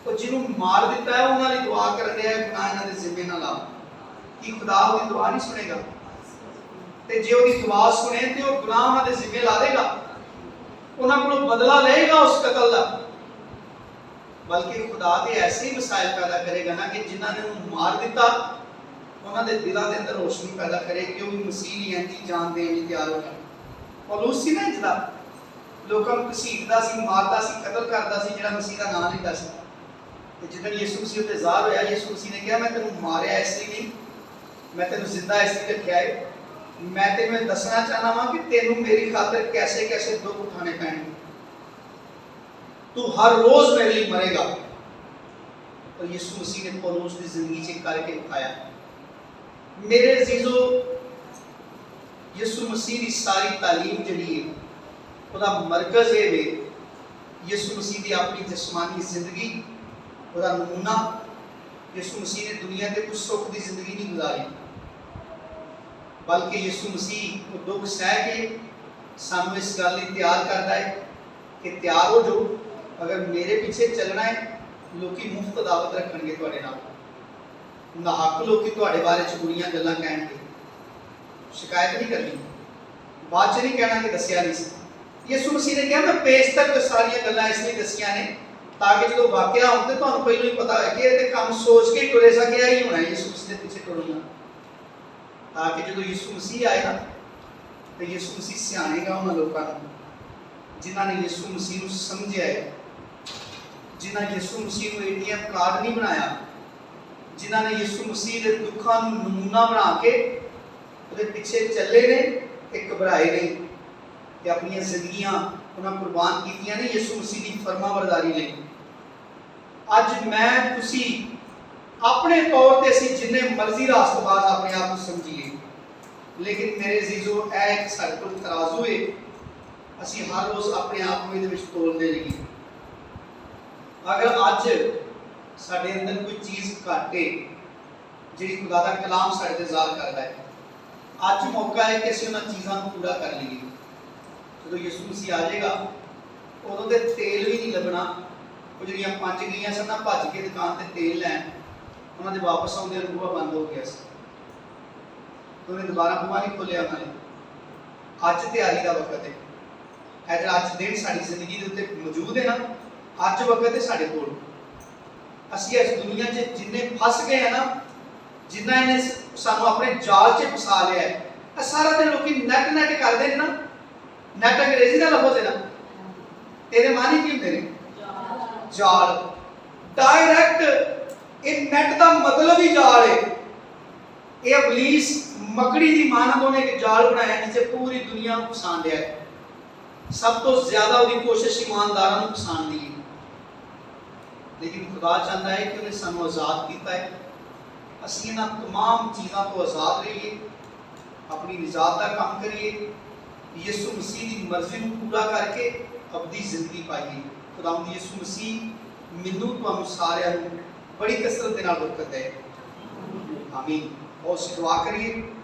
तो जिन्होंने मार दिता है उन्होंने दुआ कर रहा है गुनाह इन्हां दे जिम्मे ना ला, कि खुदा उहदी दुआ नहीं सुनेगा। ते जे उहदी दुआ सुने ते वो गुनाह उन्हां दे जिम्मे ला देगा, उन्हां कोलों बदला लेगा उस कतल दा। बल्कि खुदा दे ऐसे ही मसाइल पैदा करेगा ना कि जिन्हां ने उन्हें मार दिता उन्हां दे दिलां दे अंदर रोशनी पैदा करे कि वो भी मसीह दी इंजी जान देण लई तैयार हो जाण। पौलुस सी ना जिदा लोकां नूं घसीटदा सी, मारदा सी, कतल करदा सी, जिहड़ा मसीह दा नाम लैंदा सी। ते जिदन यीशु मसीह उत्ते ज़ाहिर होया, यीशु मसीह ने कहा मैं तेनूं मारिया इसलिए नहीं, मैं तेनूं जिंदा इसलिए रखिया है, मैं तेनूं दसना चाहना वां कि तेनूं मेरी खातिर कैसे कैसे दुख उठाने पैणगे, तू हर रोज मेरे लिए मरेगा। और यीशु मसीह ने पौलुस की जिंदगी से करके दिखाया। मेरे अजीजों, यीशु मसीह की सारी तालीम जिहड़ी है उसका मरकज है वे यीशु मसीह की अपनी जिस्मानी जिंदगी, उसका नमूना। यीशु मसीह ने दुनिया के कुछ सुख की जिंदगी नहीं गुजारी, बल्कि यीशु मसीह को दुख सह के सानू इस गल लई तैयार करता है कि तैयार हो जाओ, अगर मेरे पीछे चलना है लोकी मुफ्त दावत रखणगे तुहाडे नाल, नाहक लोकी तुहाडे बारे च बुरियां गल्लां कहणगे, शिकायत नहीं करनी, बाद च नहीं कहना कि दसिया नहीं सी। यीशु मसीह ने कहा मैं पेश तक सारियां गल्लां इसलिए दसियां ने ताकि जो वाकया होते तो पहले ही पता है कि ये काम सोच के टुरे सा गया ही होना है, यीशु मसीह के पीछे टुरना, ताकि जो यीशु मसीह आए ना तो यीशु मसीह सियाणेगा उन्होंने लोगों को जिन्होंने यीशु मसीह को समझा है, जिन्होंने यीशु मसीह को एटीएम कार्ड नहीं बनाया, जिन्होंने यीशु मसीह के दुखों को नमूना बना के उसके पीछे चले ने, घबराए नहीं, अपनी जिंदगियां उन्होंने कुर्बान की ने यीशु मसीह की फरमाबरदारी लई। अज मैं तुसी अपने तौर पर असी जिन्ने मर्जी रास्तबाज अपने आप को समझिए, लेकिन मेरे अजीजों एक साडे कोल तराजू है, असी हर रोज अपने आप को इहदे विच तोलदे रहिए। अगर अज साडे अंदर कोई चीज़ घट है जिहड़ी खुदा दा कलाम साडे ते ज़ाहिर करदा है, अज मौका है कि असी उन्हां चीज़ां नूं पूरा कर लईए। जो यीशु मसीह आ जाएगा उदों ते तेल भी नहीं लगना। वो जिहड़ियां 5 गईयां सन ना भज के दुकान ते तेल लैन, उन्होंने वापस आउंदे बूहा बंद हो गया सी, तो उन्हें दोबारा बूहा नहीं खोलिया उन्होंने। अज तैयारी का वक्त है, अगर अज दिन साडी जिंदगी दे उत्ते मौजूद है ना, अज वक्त है साडे कोल। असीं इस दुनिया च जिन्ने फस गए हैं ना, जिन्ना इन्हें सानू अपने जाल च फसा लिया है, सारा दिन लोग नैट नैट करते हैं ना, नैट अंग्रेजी का लफ्ज़ है ना, तेरे मानी की होंगे ने जाल, डायरैक्ट ये नेट का मतलब ही जाल है। ये इबलीस मकड़ी की मानत होने एक जाल बनाया जिसे पूरी दुनिया को फसान दिया है। सब तो ज्यादा उसकी कोशिश ईमानदारों को फसान दी है, लेकिन खुदा चाहता है कि उन्हें सानू आजाद किया है, असीं इन्हां तमाम चीज़ों तो आजाद रहिए अपनी निजात का काम करिए, यीशु मसीह की मर्जी को पूरा करके अपनी जिंदगी पाइए। खुदावंद यीशु मसीह मैनू तुहानू सारिਆਂ ਨੂੰ बड़ी कसरत के नाल बरकत है। आमीन। और दुआ करिए।